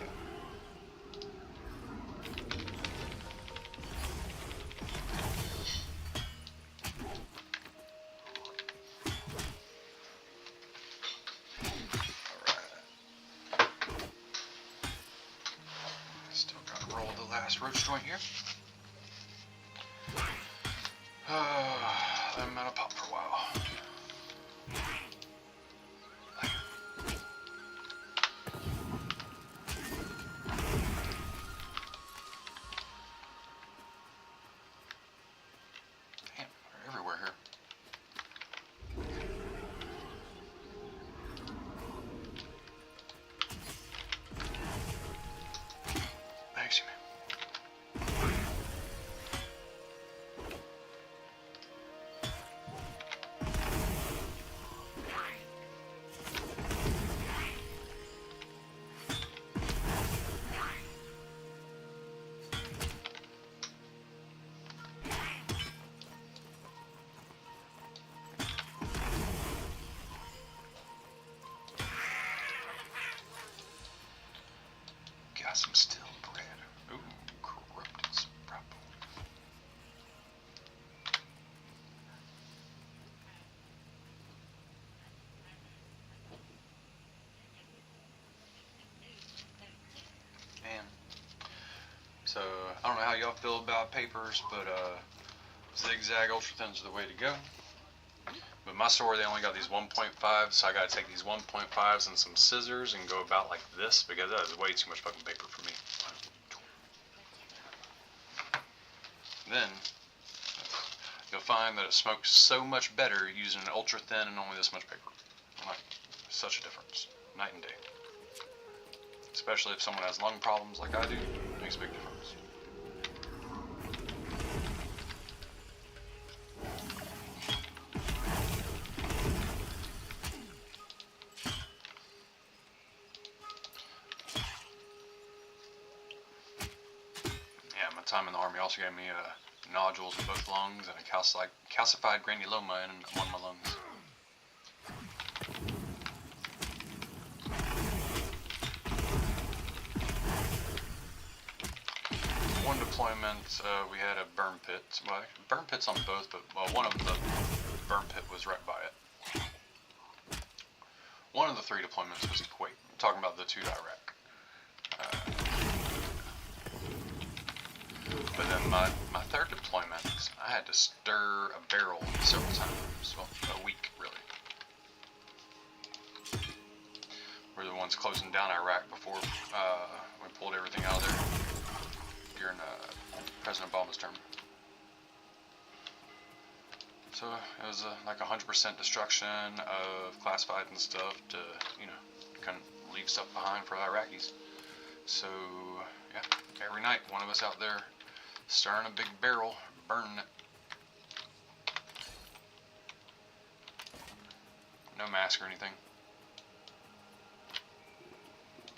[SPEAKER 1] Still gotta roll the last roach joint here. Let them out of pop for a while. Damn, they're everywhere here. Thanks, man. Got some steel bread. Ooh, corrupted sprapple. Man. So, I don't know how y'all feel about papers, but Zigzag ultra thins are the way to go. But my store, they only got these 1.5s, so I gotta take these 1.5s and some scissors and go about like this because that is way too much fucking paper for me. Then you'll find that it smokes so much better using an ultra thin and only this much paper. Like, such a difference, night and day. Especially if someone has lung problems like I do, it makes a big difference. Yeah, my time in the Army also gave me nodules in both lungs and a calcified granuloma in one of my lungs. One deployment, we had a burn pit. Well, burn pits on both, but one of the burn pit was right by it. One of the 3 deployments was Kuwait. I'm talking about the 2 to Iraq. But then my 3rd deployment, I had to stir a barrel several times. Well, a week, really. We're the ones closing down Iraq before we pulled everything out of there during President Obama's term. So it was like 100% destruction of classified and stuff to, you know, kind of leave stuff behind for the Iraqis. So, yeah, every night one of us out there stirring a big barrel, burning it. No mask or anything.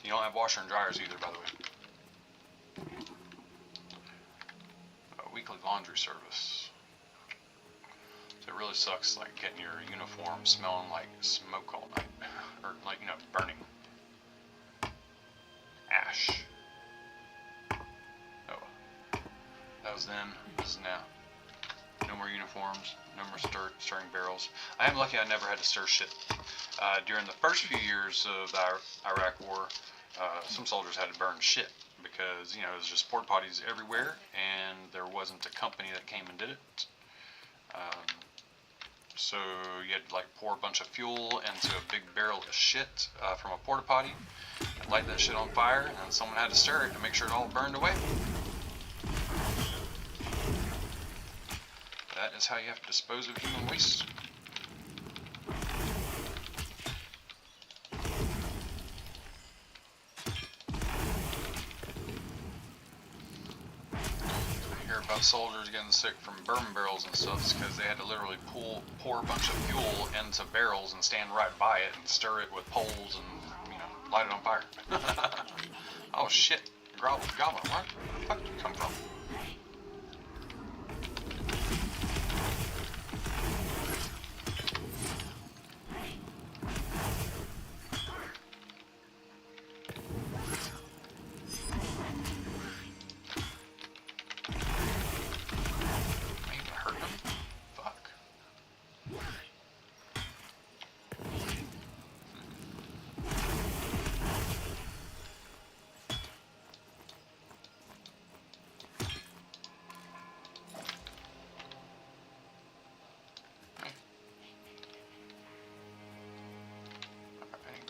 [SPEAKER 1] You don't have washer and dryers either, by the way. A weekly laundry service. So it really sucks, like getting your uniform smelling like smoke all night, or like, you know, burning ash. Oh, that was then. This is now. No more uniforms. No more stirring barrels. I am lucky I never had to stir shit. During the first few years of the Iraq War, some soldiers had to burn shit because, you know, it was just porta potties everywhere, and there wasn't a company that came and did it. So you had to like pour a bunch of fuel into a big barrel of shit from a porta potty, and light that shit on fire, and someone had to stir it to make sure it all burned away. That is how you have to dispose of human waste. About soldiers getting sick from bourbon barrels and stuff because they had to literally pour a bunch of fuel into barrels and stand right by it and stir it with poles and, you know, light it on fire. Oh shit, goblin, where the fuck did you come from?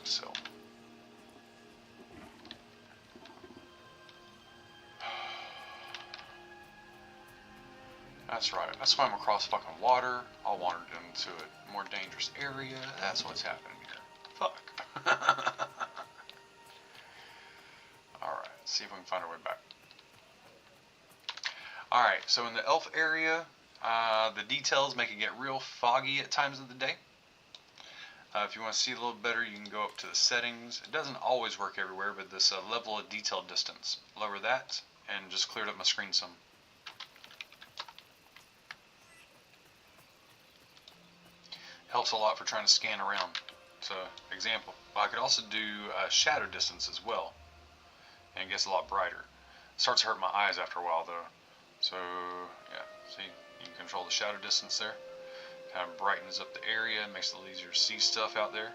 [SPEAKER 1] So that's right. I swam across fucking water. I wandered into a more dangerous area. That's what's happening here. Fuck. Alright, let's see if we can find our way back. Alright, so in the elf area, the details make it get real foggy at times of the day. If you want to see a little better, you can go up to the settings. It doesn't always work everywhere, but this level of detail distance. Lower that, and just cleared up my screen some. Helps a lot for trying to scan around. So, example. I could also do shadow distance as well, and it gets a lot brighter. It starts to hurt my eyes after a while, though. So, yeah, see, you can control the shadow distance there. Kind of brightens up the area, makes it a little easier to see stuff out there.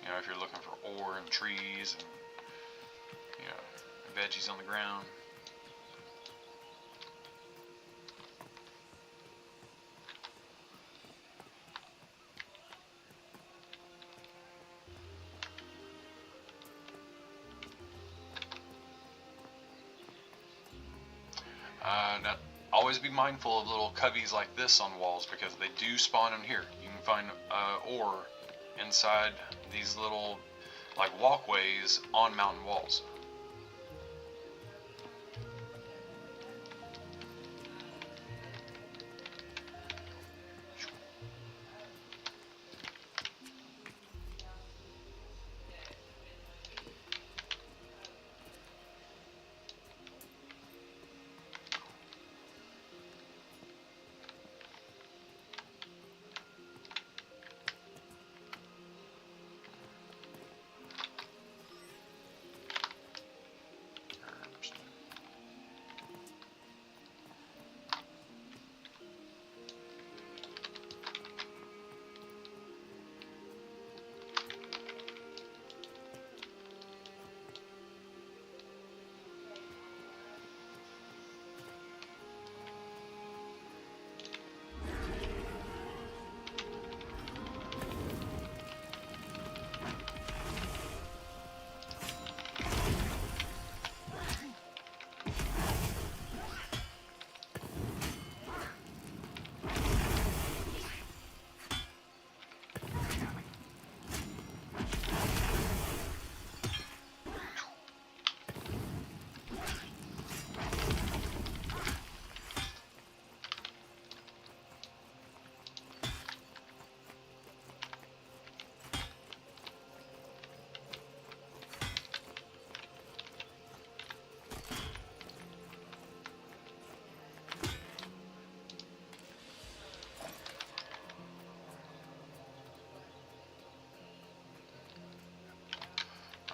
[SPEAKER 1] You know, if you're looking for ore and trees and, you know, veggies on the ground. always be mindful of little coveys like this on walls because they do spawn in here. You can find ore inside these little like walkways on mountain walls.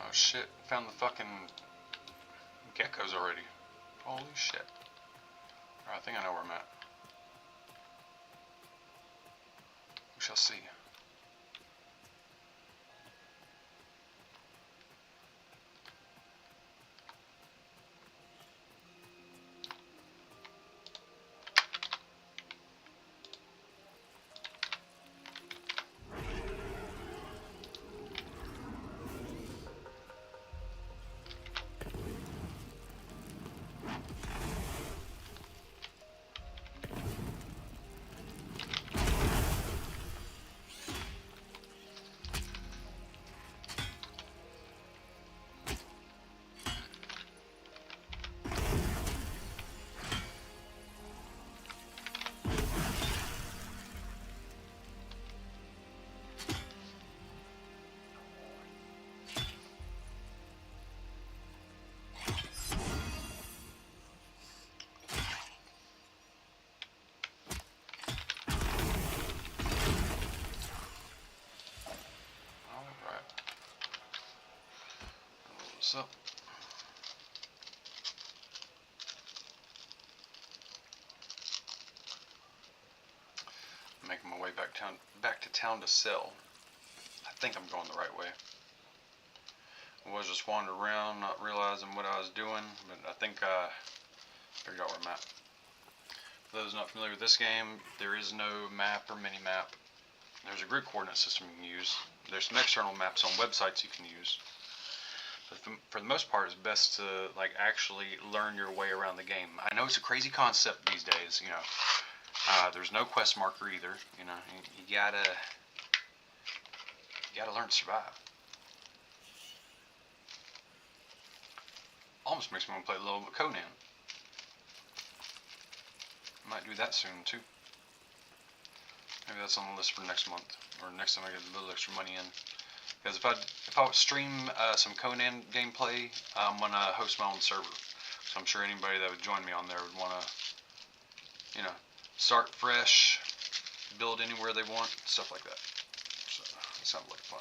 [SPEAKER 1] Oh shit, found the fucking geckos already. Holy shit. Alright, I think I know where I'm at. We shall see. What's up? Making my way back to town to sell. I think I'm going the right way. I was just wandering around, not realizing what I was doing, but I think I figured out where I'm at. For those not familiar with this game, there is no map or mini-map. There's a grid coordinate system you can use. There's some external maps on websites you can use. But for the most part, it's best to like actually learn your way around the game. I know it's a crazy concept these days, you know. There's no quest marker either. You know, you gotta learn to survive. Almost makes me want to play a little bit of Conan. Might do that soon too. Maybe that's on the list for next month, or next time I get a little extra money in. Because if I would stream some Conan gameplay, I'm gonna host my own server. So I'm sure anybody that would join me on there would wanna, you know, start fresh, build anywhere they want, stuff like that. So it sounds like fun.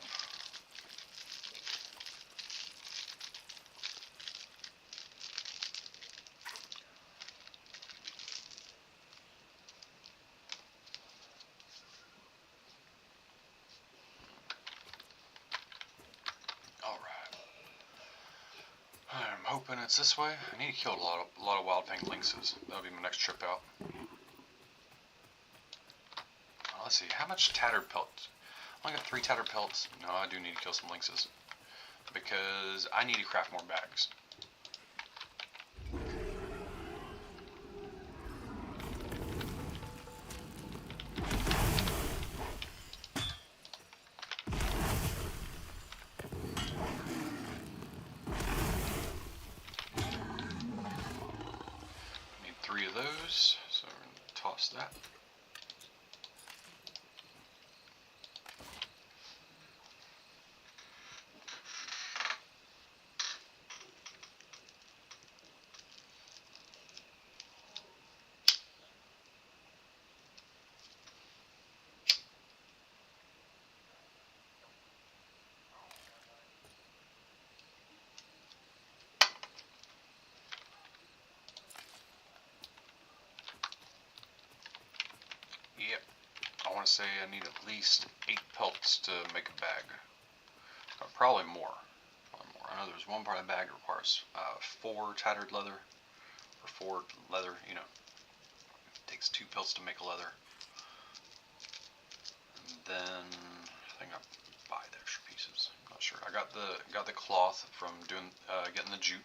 [SPEAKER 1] Hoping it's this way. I need to kill a lot of wild pink lynxes. That'll be my next trip out. Let's see, how much tattered pelts? I only got 3 tattered pelts. No, I do need to kill some lynxes because I need to craft more bags. 3 of those, so we're going to toss that. Yep, I want to say I need at least 8 pelts to make a bag. Probably more. I know there's one part of the bag that requires 4 tattered leather, or 4 leather, you know. It takes 2 pelts to make a leather. And then I think I buy the extra pieces. I'm not sure. I got the cloth from doing getting the jute.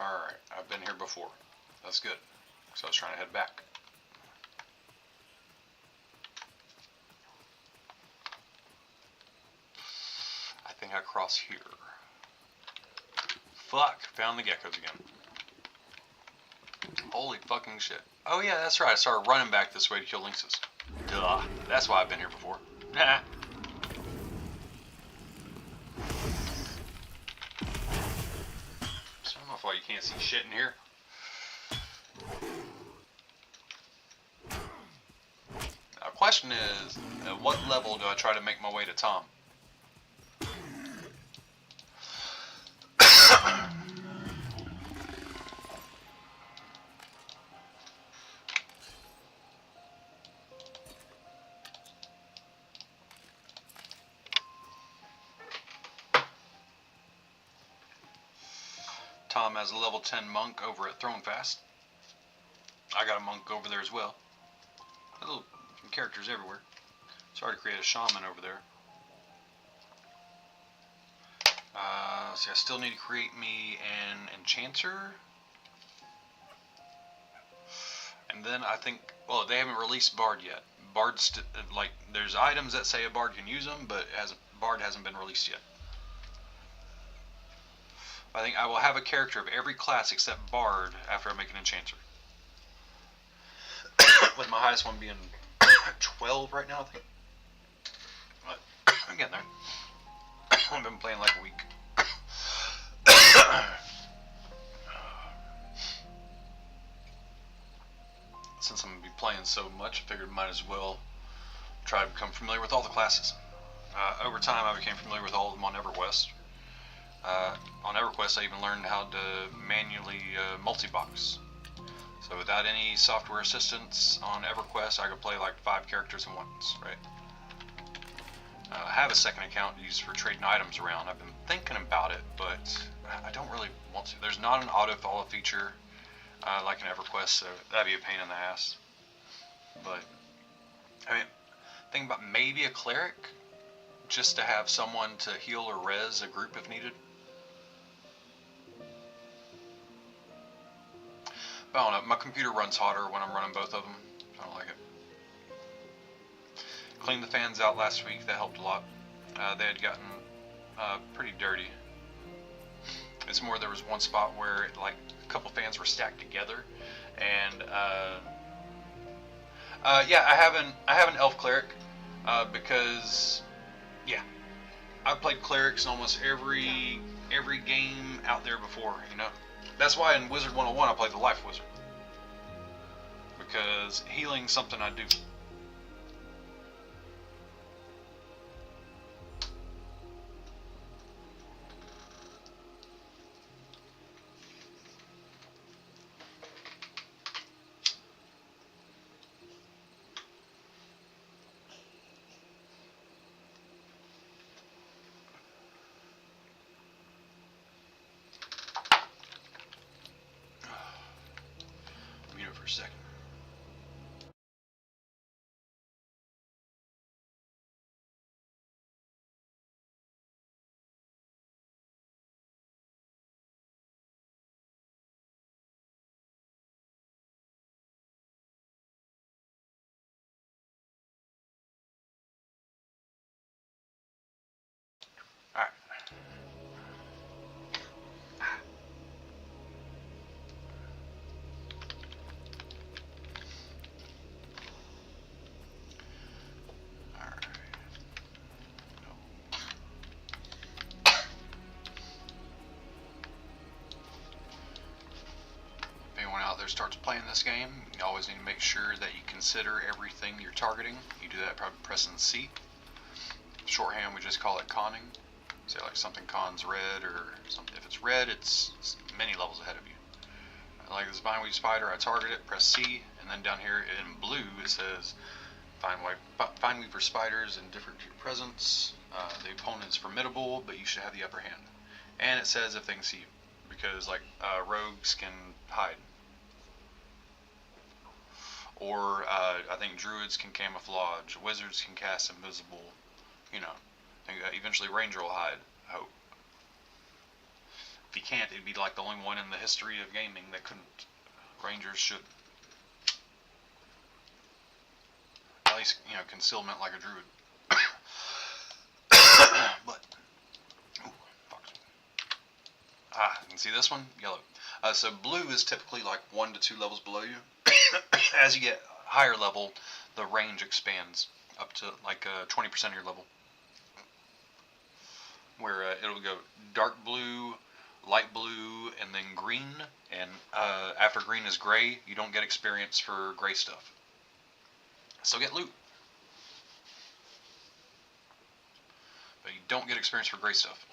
[SPEAKER 1] Alright, I've been here before. That's good, because I was trying to head back. I think I cross here. Fuck, found the geckos again. Holy fucking shit. Oh yeah, that's right, I started running back this way to kill lynxes. Duh, that's why I've been here before. Nah. So I don't know why you can't see shit in here. Now, the question is, at what level do I try to make my way to Tom? Tom has a level 10 monk over at Throne Fast. I got a monk over there as well. Little characters everywhere. Sorry to create a shaman over there. See, I still need to create me an enchanter. And then I think, well, they haven't released Bard yet. Bard's, like, there's items that say a Bard can use them, but Bard hasn't been released yet. I think I will have a character of every class except Bard after I make an enchanter. With my highest one being 12 right now, I think. But I'm getting there. I've been playing like a week. Since I'm going to be playing so much, I figured I might as well try to become familiar with all the classes. Over time, I became familiar with all of them on EverQuest. On EverQuest, I even learned how to manually multi-box. So without any software assistance on EverQuest, I could play like 5 characters at once, right? I have a second account used for trading items around. I've been thinking about it, but I don't really want to. There's not an auto-follow feature like in EverQuest, so that'd be a pain in the ass. But, I mean, think about maybe a cleric, just to have someone to heal or res a group if needed. But I don't know, my computer runs hotter when I'm running both of them. I don't like it. Cleaned the fans out last week, that helped a lot. They had gotten pretty dirty. It's more there was one spot where like a couple fans were stacked together, and yeah, I have an elf cleric because yeah, I've played clerics in almost every game out there before. You know, that's why in Wizard 101 I played the Life Wizard, because healing's something I do. For a second. out there starts playing this game, you always need to make sure that you consider everything you're targeting. You do that by pressing C. Shorthand, we just call it conning. Say like something cons red, or something. If it's red, it's many levels ahead of you. Like this bindweed spider, I target it, press C, and then down here in blue it says find weaver spiders in different to your presence. The opponent is formidable, but you should have the upper hand. And it says if they can see you, because like rogues can hide, or I think druids can camouflage, wizards can cast invisible. You know, eventually ranger will hide. I hope. If he can't, it'd be like the only one in the history of gaming that couldn't. Rangers should. At least, you know, concealment like a druid. But, ooh, fuck. You can see this one? Yellow. So blue is typically like 1 to 2 levels below you. As you get higher level, the range expands up to like 20% of your level. Where it'll go dark blue, light blue, and then green, and after green is gray. You don't get experience for gray stuff. Still get loot, but you don't get experience for gray stuff.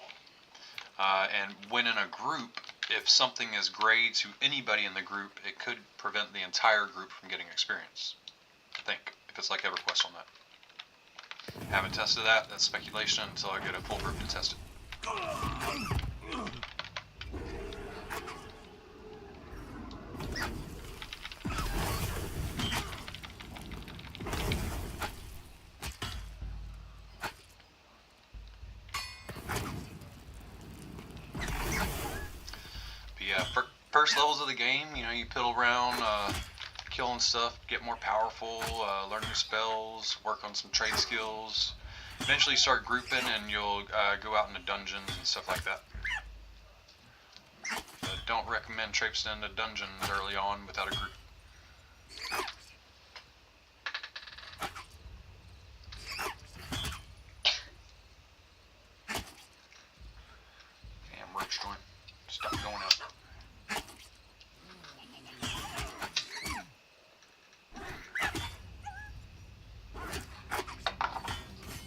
[SPEAKER 1] And when in a group, if something is gray to anybody in the group, it could prevent the entire group from getting experience. I think, if it's like EverQuest on that. Haven't tested that. That's speculation until I get a full group to test it. But yeah, first levels of the game, you know, you piddle around, killing stuff, get more powerful, learn new spells, work on some trade skills. Eventually start grouping and you'll go out into dungeons and stuff like that. Don't recommend traipsing into dungeons early on without a group. Damn roach joint. Stop going up.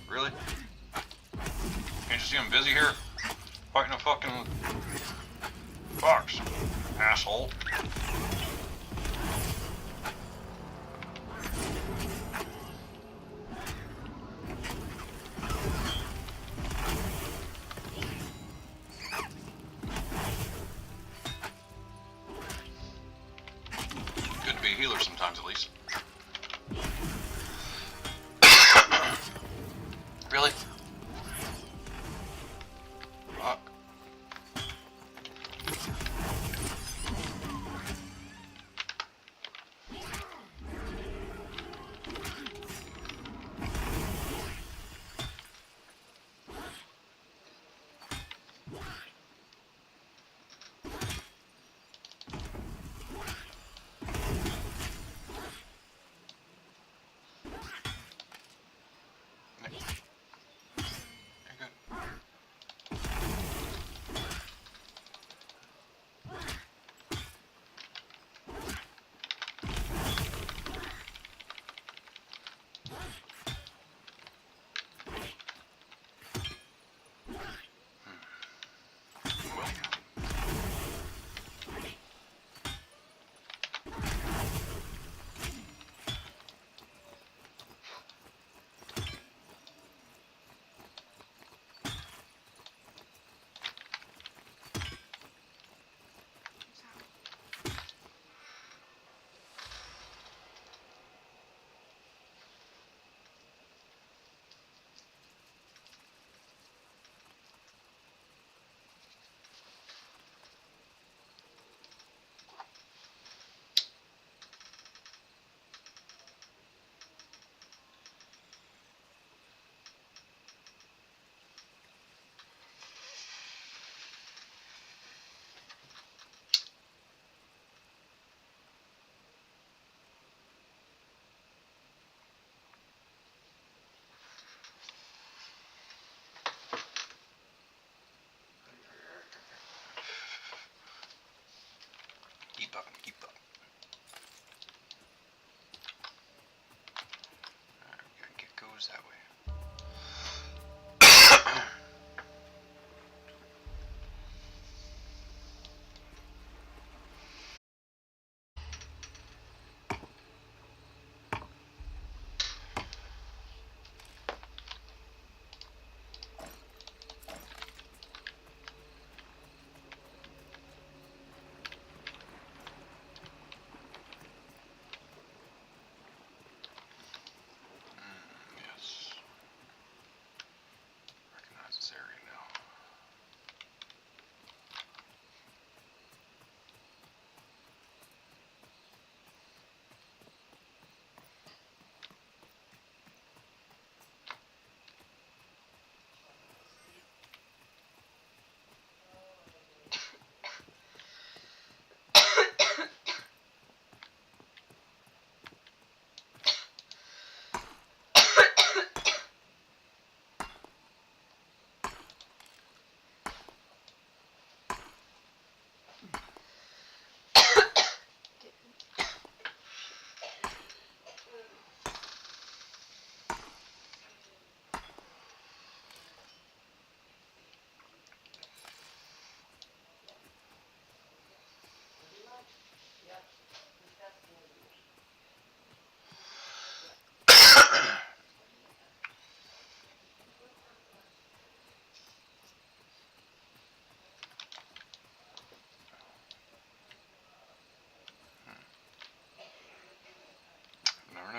[SPEAKER 1] Really? Can't you see I'm busy here? Fighting a fucking fox, asshole. Good to be a healer sometimes, at least. Really? Fuck.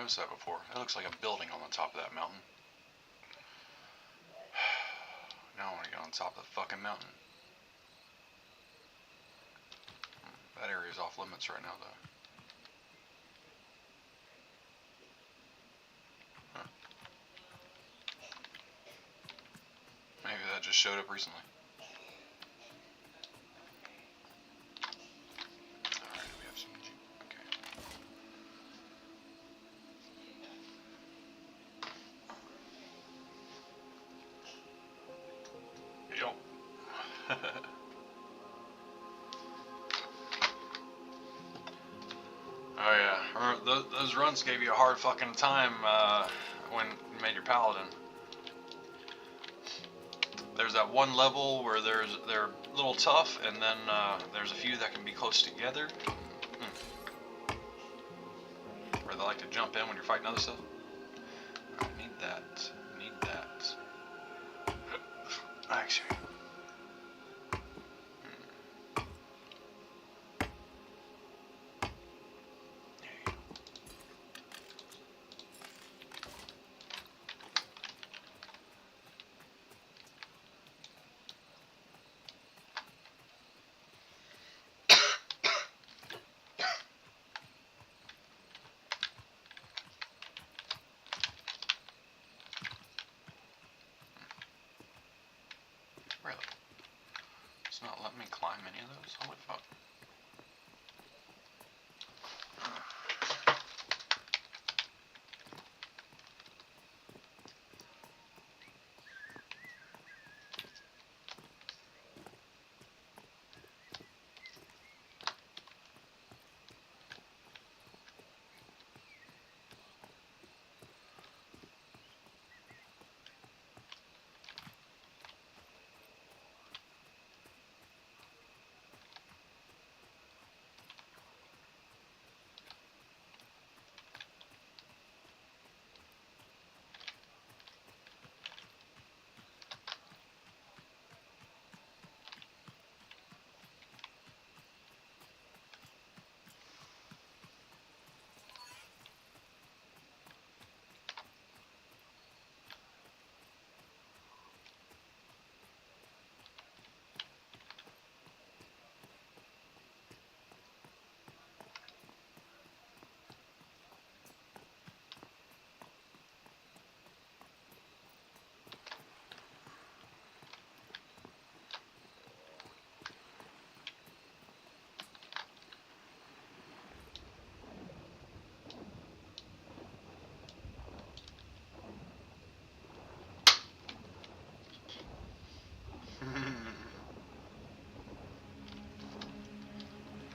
[SPEAKER 1] noticed that before. It looks like a building on the top of that mountain. Now I want to get on top of the fucking mountain. That area is off limits right now, though. Huh. Maybe that just showed up recently. Alright, we have some Jeep. Okay. Yo. Oh yeah, remember, those runs gave you a hard fucking time when you made your paladin. There's that one level where they're a little tough, and then there's a few that can be close together, where they like to jump in when you're fighting other stuff. I need that. Need that. Actually. Really? It's not letting me climb any of those? Holy fuck.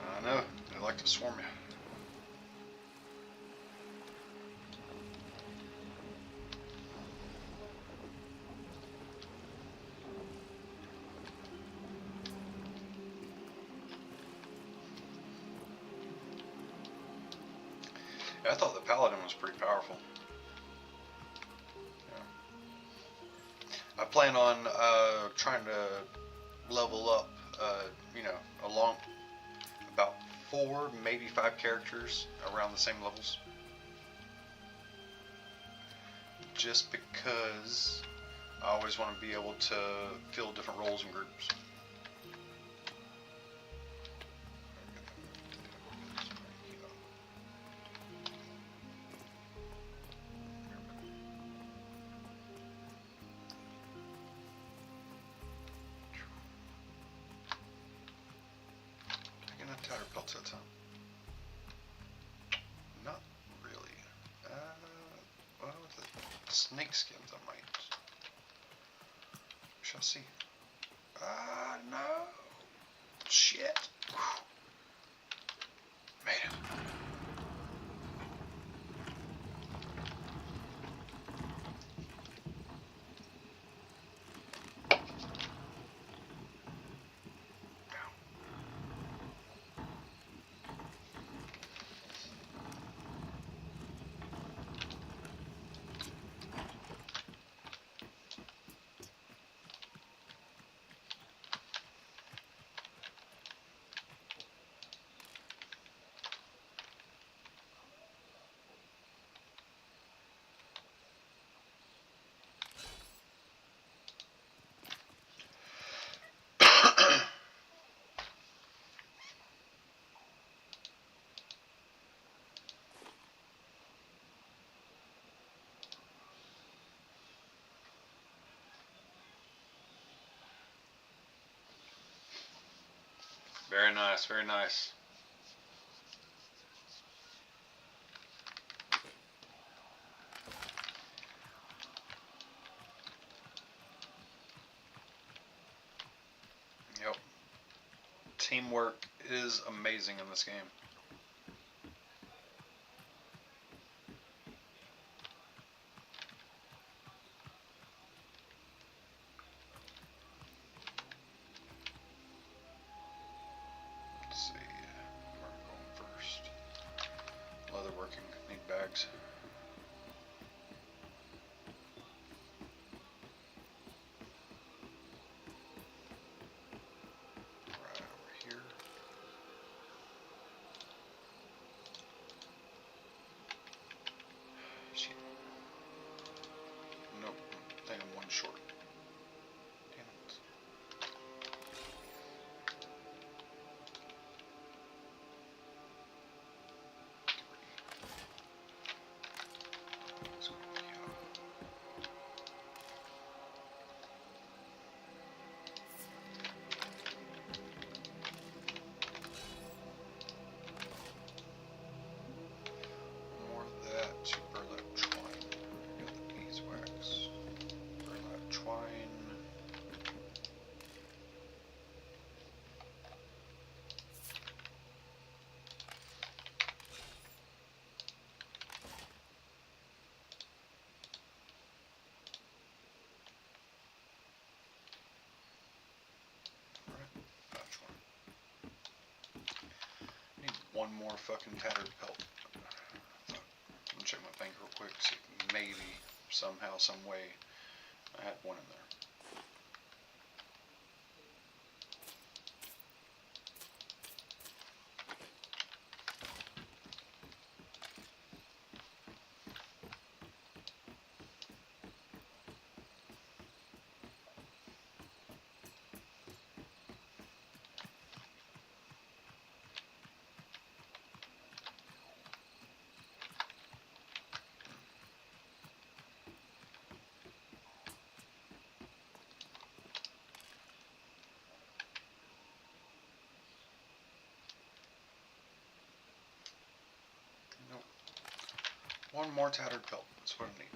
[SPEAKER 1] I know, they like to swarm you. Yeah, I thought the paladin was pretty powerful. Yeah. I plan on trying to level up, along about 4, maybe 5 characters around the same levels. Just because I always want to be able to fill different roles and groups. Tattered pelts at a time. Not really. Well, with the snake skins, I might. We shall see. No. Shit. Whew. Made it. Very nice, very nice. Yep. Teamwork is amazing in this game. Let's see. Where am I going first? Leatherworking. Need bags. Right over here. Shit. Nope. I think I'm one short. Damn it. Let's go here. More of that burlap twine. I got the beeswax. Burlap twine. Alright, that's one. Need one more fucking tattered pelt. I'm gonna check my bank real quick, see if maybe somehow, some way I had one in there. Nope. One more tattered pelt. That's what I need.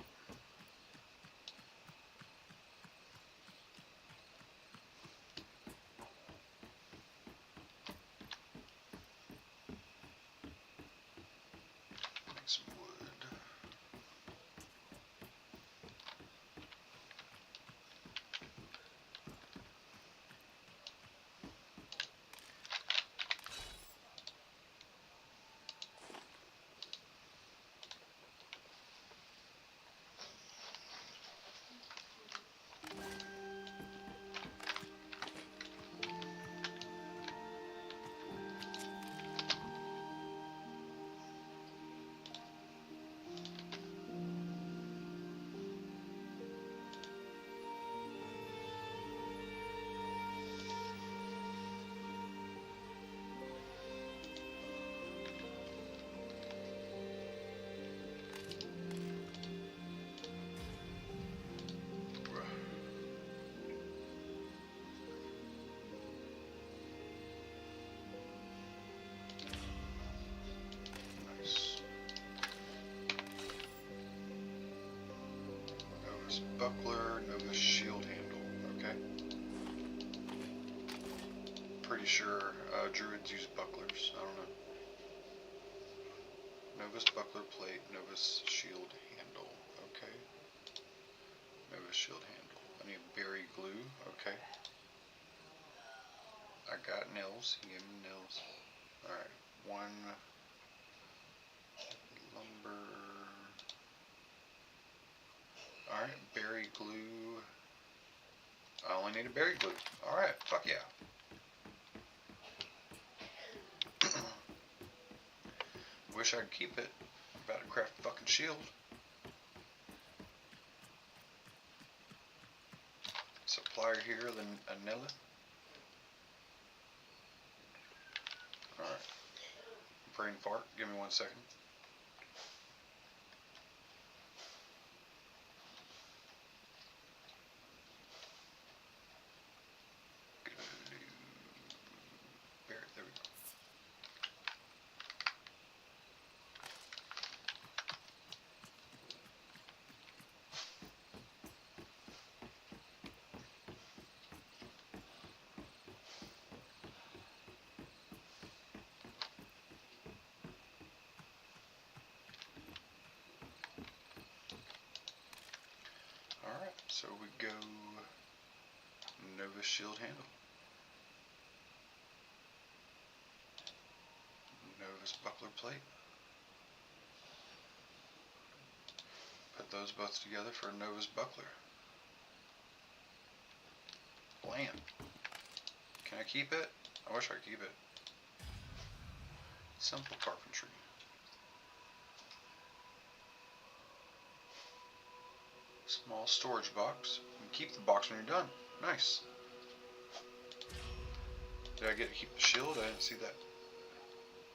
[SPEAKER 1] Make some wood. Nice. Novice buckler, novice shield handle. Okay. Pretty sure druids use bucklers. I don't know. Novice buckler plate, novice shield handle. Okay. Novice shield handle. I need berry glue. Okay. I got nails. Give me nails. Alright. One lumber. Alright. Berry glue. I only need a berry glue. Alright. Fuck yeah. Wish I could keep it. About to craft a fucking shield. Supplier here, then Anilla. Alright. Brain fart. Give me 1 second. Berry So we go Nova Shield handle, Nova's buckler plate. Put those both together for Nova's buckler. Blam. Can I keep it? I wish I could keep it. Simple carpentry. Small storage box. You keep the box when you're done. Nice. Did I get to keep the shield? I didn't see that.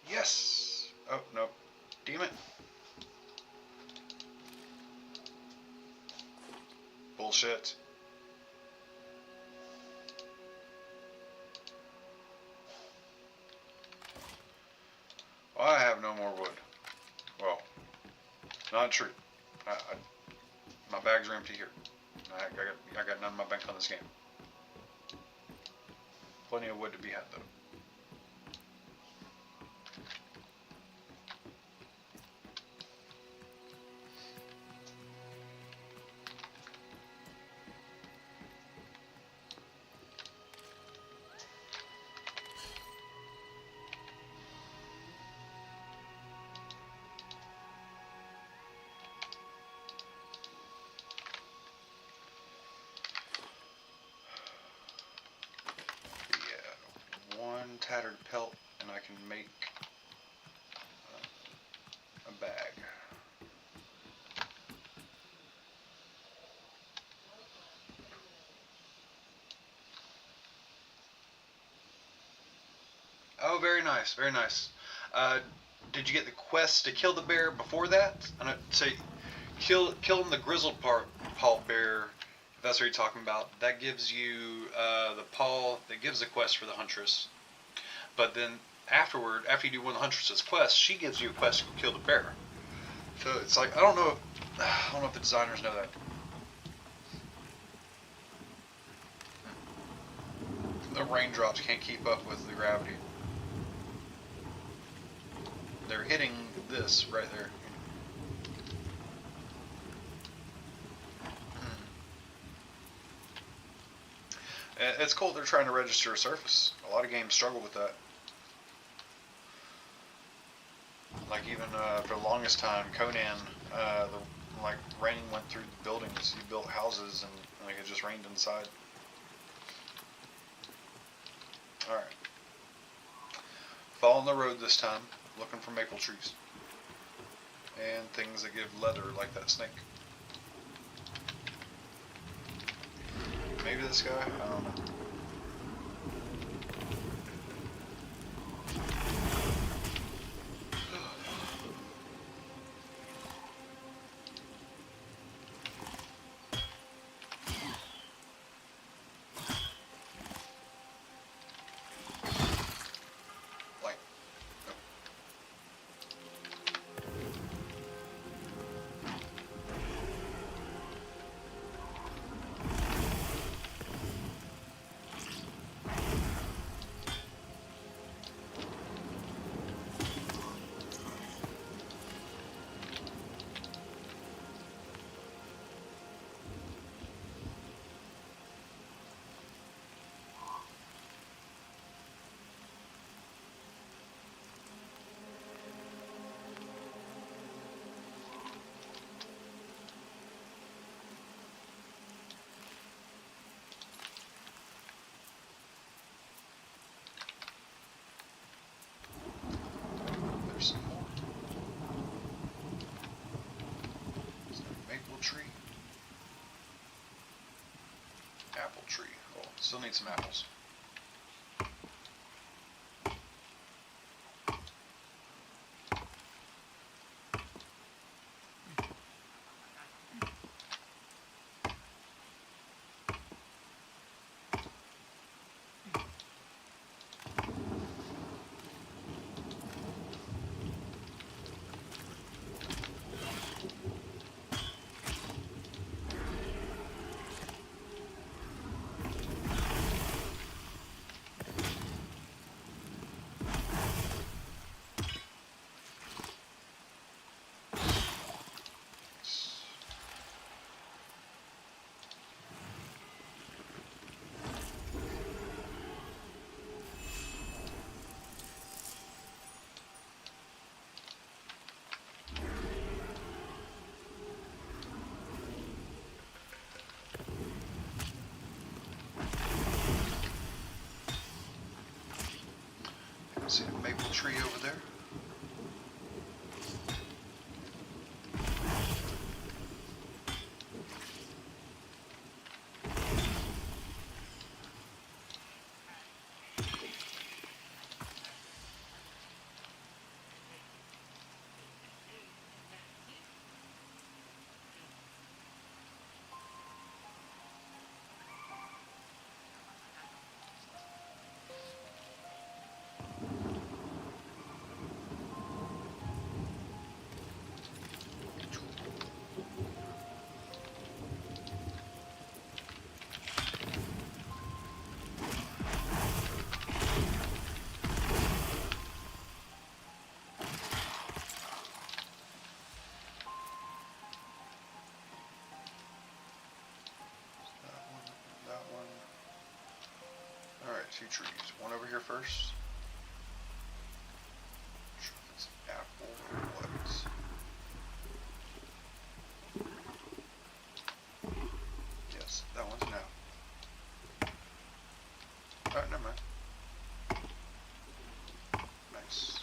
[SPEAKER 1] Yes! Oh, no. Damn it. Bullshit. Well, I have no more wood. Well, not true. My bags are empty here. I got none in my bank on this game. Plenty of wood to be had though. One tattered pelt and I can make a bag. Oh, very nice, very nice. Did you get the quest to kill the bear before that? So killing the grizzled paw bear, if that's what you're talking about. That gives you the paw that gives the quest for the huntress. But then afterward, after you do one of the huntress's quests, she gives you a quest to go kill the bear. So it's like I don't know if the designers know that. The raindrops can't keep up with the gravity. They're hitting this right there. It's cool they're trying to register a surface. A lot of games struggle with that. Like even for the longest time, Conan, like rain went through the buildings. He built houses and like it just rained inside. All right, following the road this time, looking for maple trees and things that give leather, like that snake. Maybe this guy? I don't know. Some more. Is there a maple tree? Apple tree. Oh, still need some apples. tree over there. Alright, 2 trees. One over here first. Not sure if it's an apple or what. Yes, that one's an apple. Alright, never mind. Nice.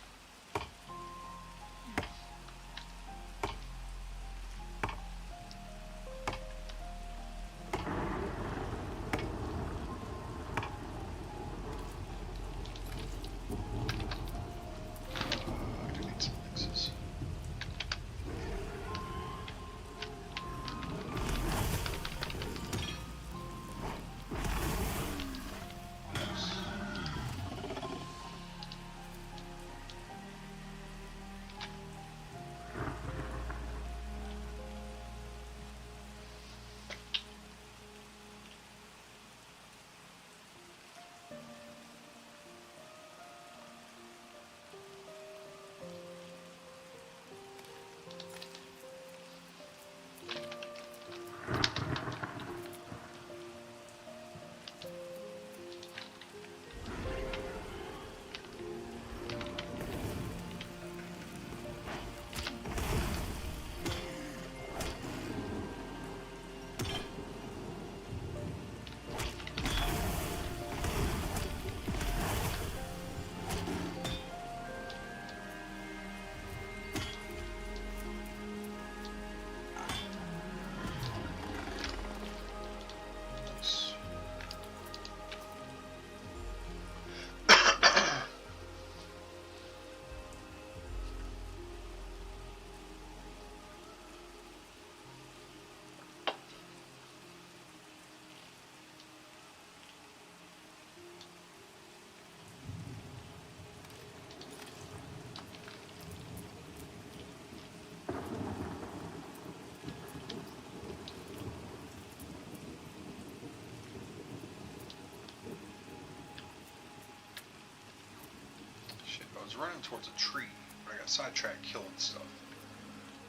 [SPEAKER 1] I was running towards a tree, but I got sidetracked killing stuff.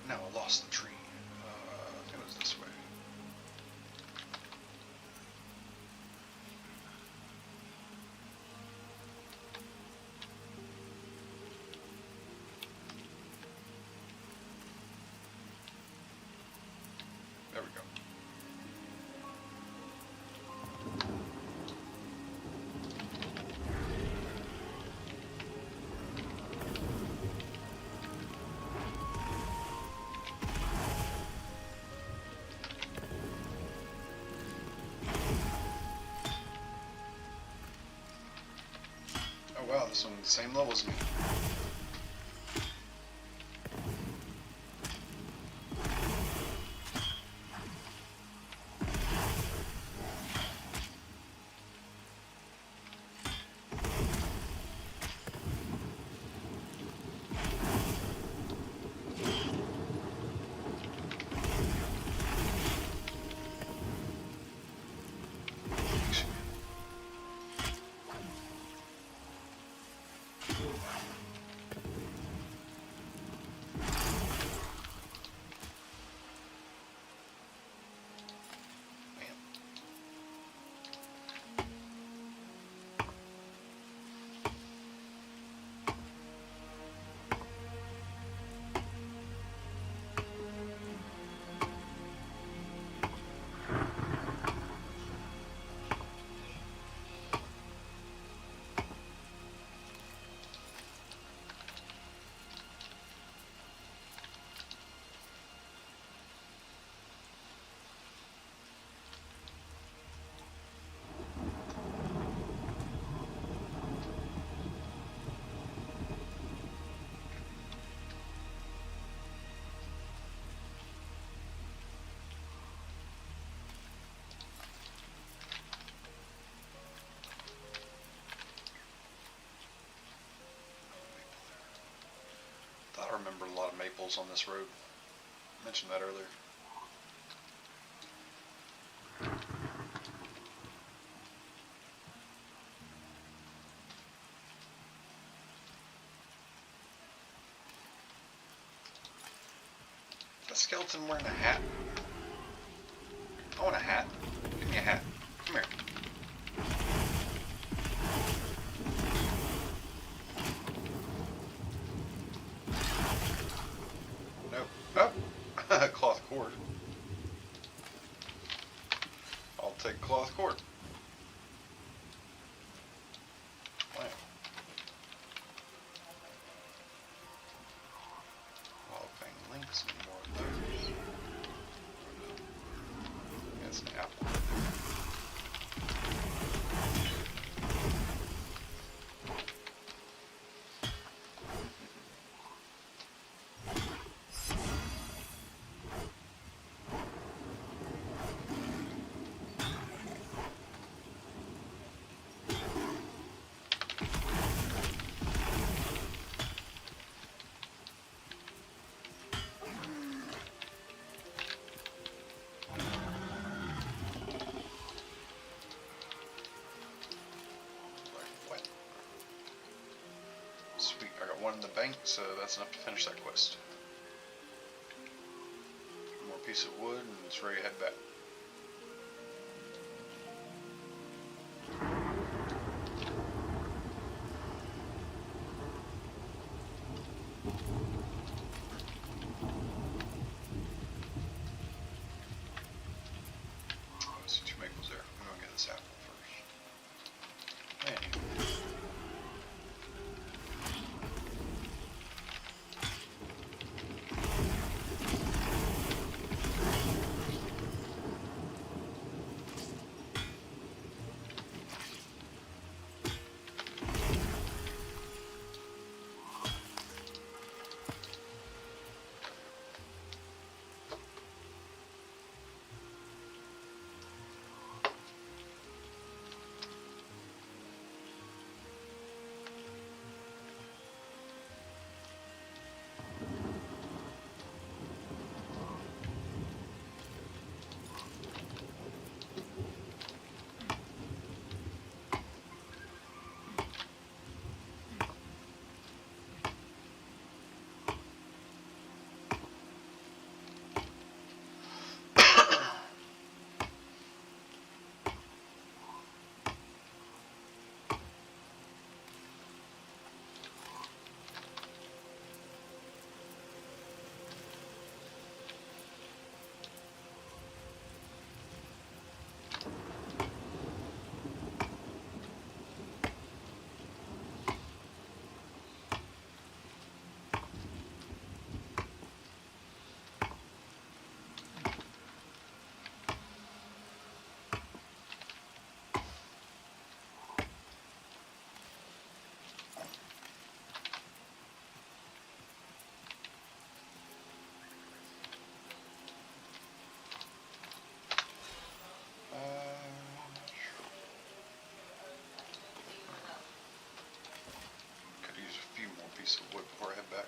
[SPEAKER 1] Now I lost the tree. I think it was this way. There we go. Wow, this one's the same level as me. remember a lot of maples on this road. I mentioned that earlier. That skeleton wearing a hat? I want a hat. Give me a hat. Come here. No. Oh! Cloth cord. I'll take cloth cord. Wow. Logging links, any more of those? That's an apple. Sweet, I got one in the bank, so that's enough to finish that quest. One more piece of wood, and it's ready to head back. Oh, I see 2 maples there. I'm gonna get this apple first. Anyway. Piece of wood before I head back.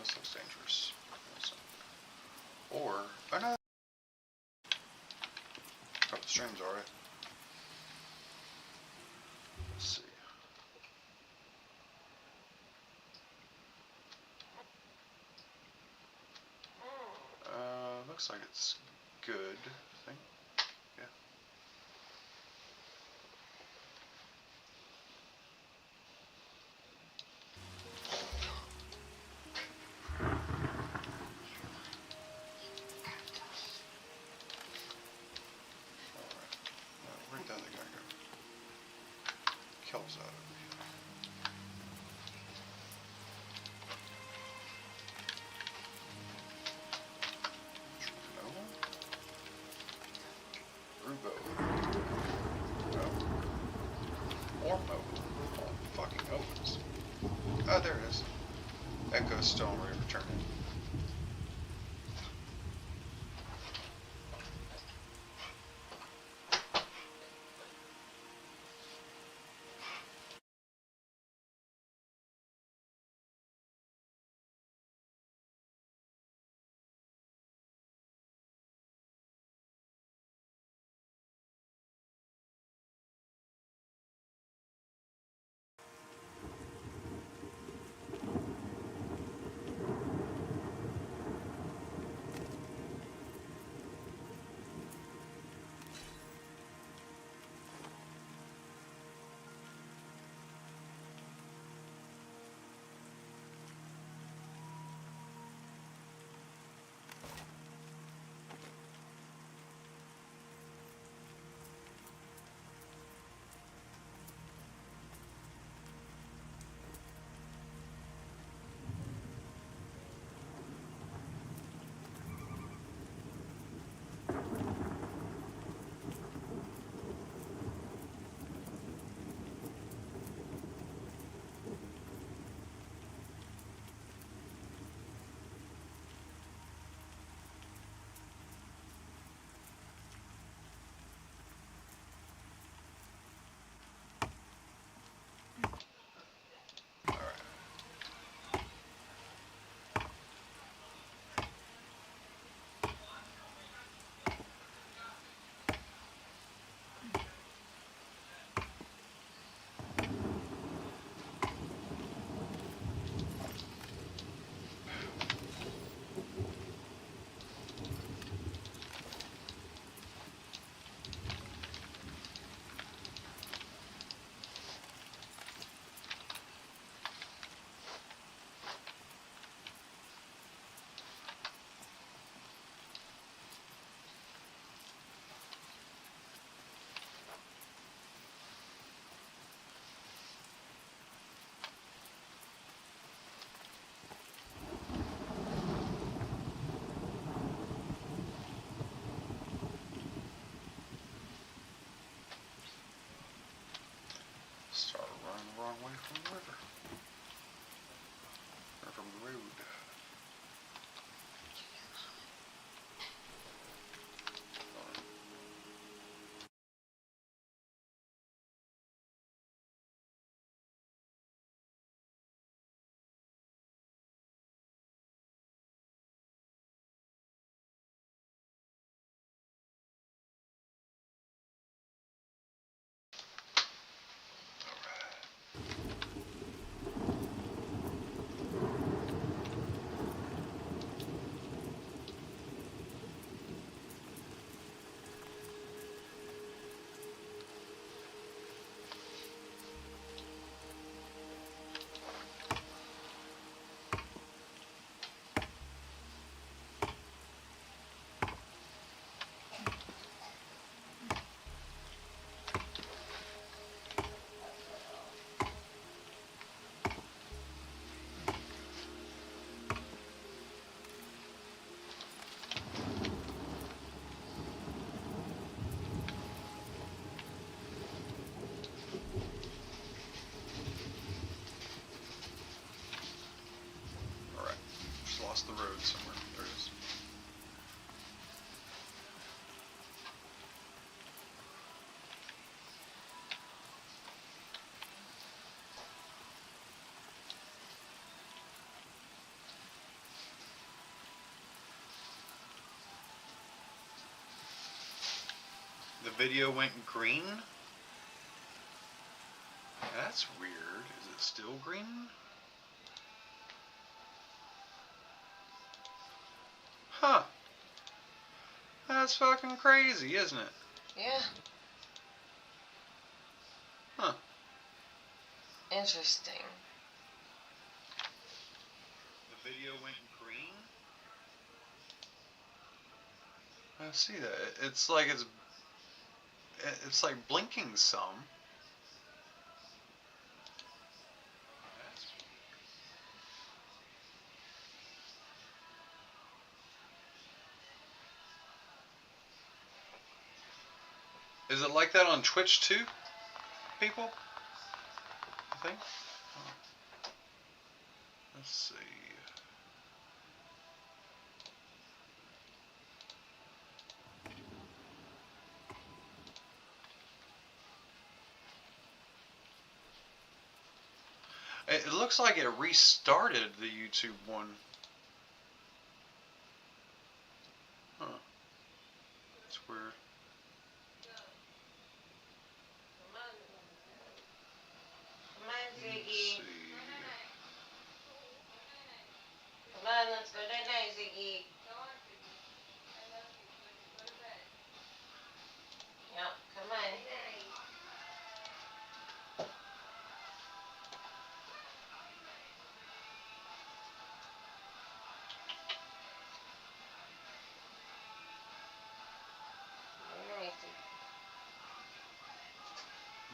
[SPEAKER 1] This looks dangerous. Or, oh no! Oh, the stream's alright. Let's see. Looks like it's good, I think. Yeah. hell's that over here? Rubo. No. More Moa. Oh, fucking Moas. Oh, there it is. Echo Stone returning. Started running the wrong way from the river. Or from the road. Lost the road somewhere. There it is. The video went green? That's weird. Is it still green? Huh. That's fucking crazy, isn't it?
[SPEAKER 2] Yeah.
[SPEAKER 1] Huh.
[SPEAKER 2] Interesting.
[SPEAKER 1] The video went green? I see that. It's like blinking some. Is it like that on Twitch too, people? I think. Oh. Let's see. It looks like it restarted the YouTube one. Huh. That's weird. Let's see.
[SPEAKER 2] Come on, let's go to night, Ziggy. Yep, come on.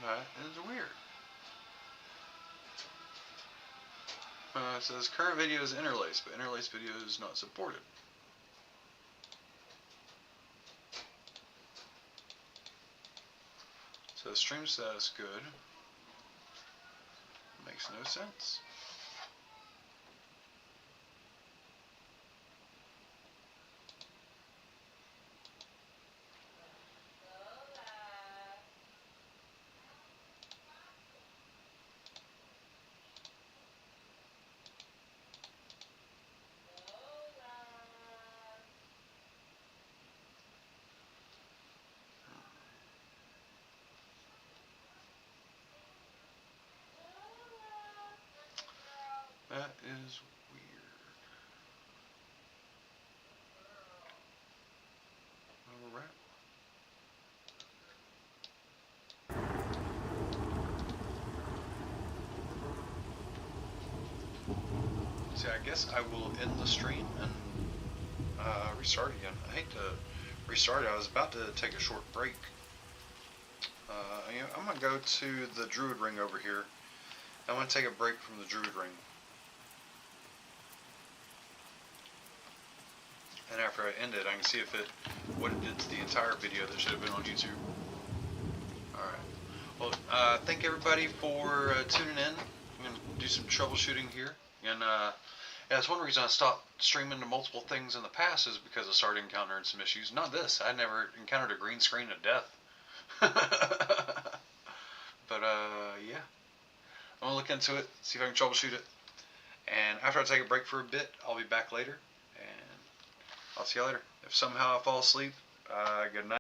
[SPEAKER 1] That is weird. It says current video is interlaced, but interlaced video is not supported. So stream status good. Makes no sense. That is weird. Alright. See, I guess I will end the stream and restart again. I hate to restart it. I was about to take a short break. I'm going to go to the Druid ring over here. I'm going to take a break from the Druid ring. And after I end it, I can see if what it did to the entire video that should have been on YouTube. Alright. Well, thank everybody for tuning in. I'm going to do some troubleshooting here. And yeah, that's one reason I stopped streaming to multiple things in the past, is because I started encountering some issues. Not this. I never encountered a green screen of death. But yeah. I'm going to look into it, see if I can troubleshoot it. And after I take a break for a bit, I'll be back later. And I'll see you later. If somehow I fall asleep, good night.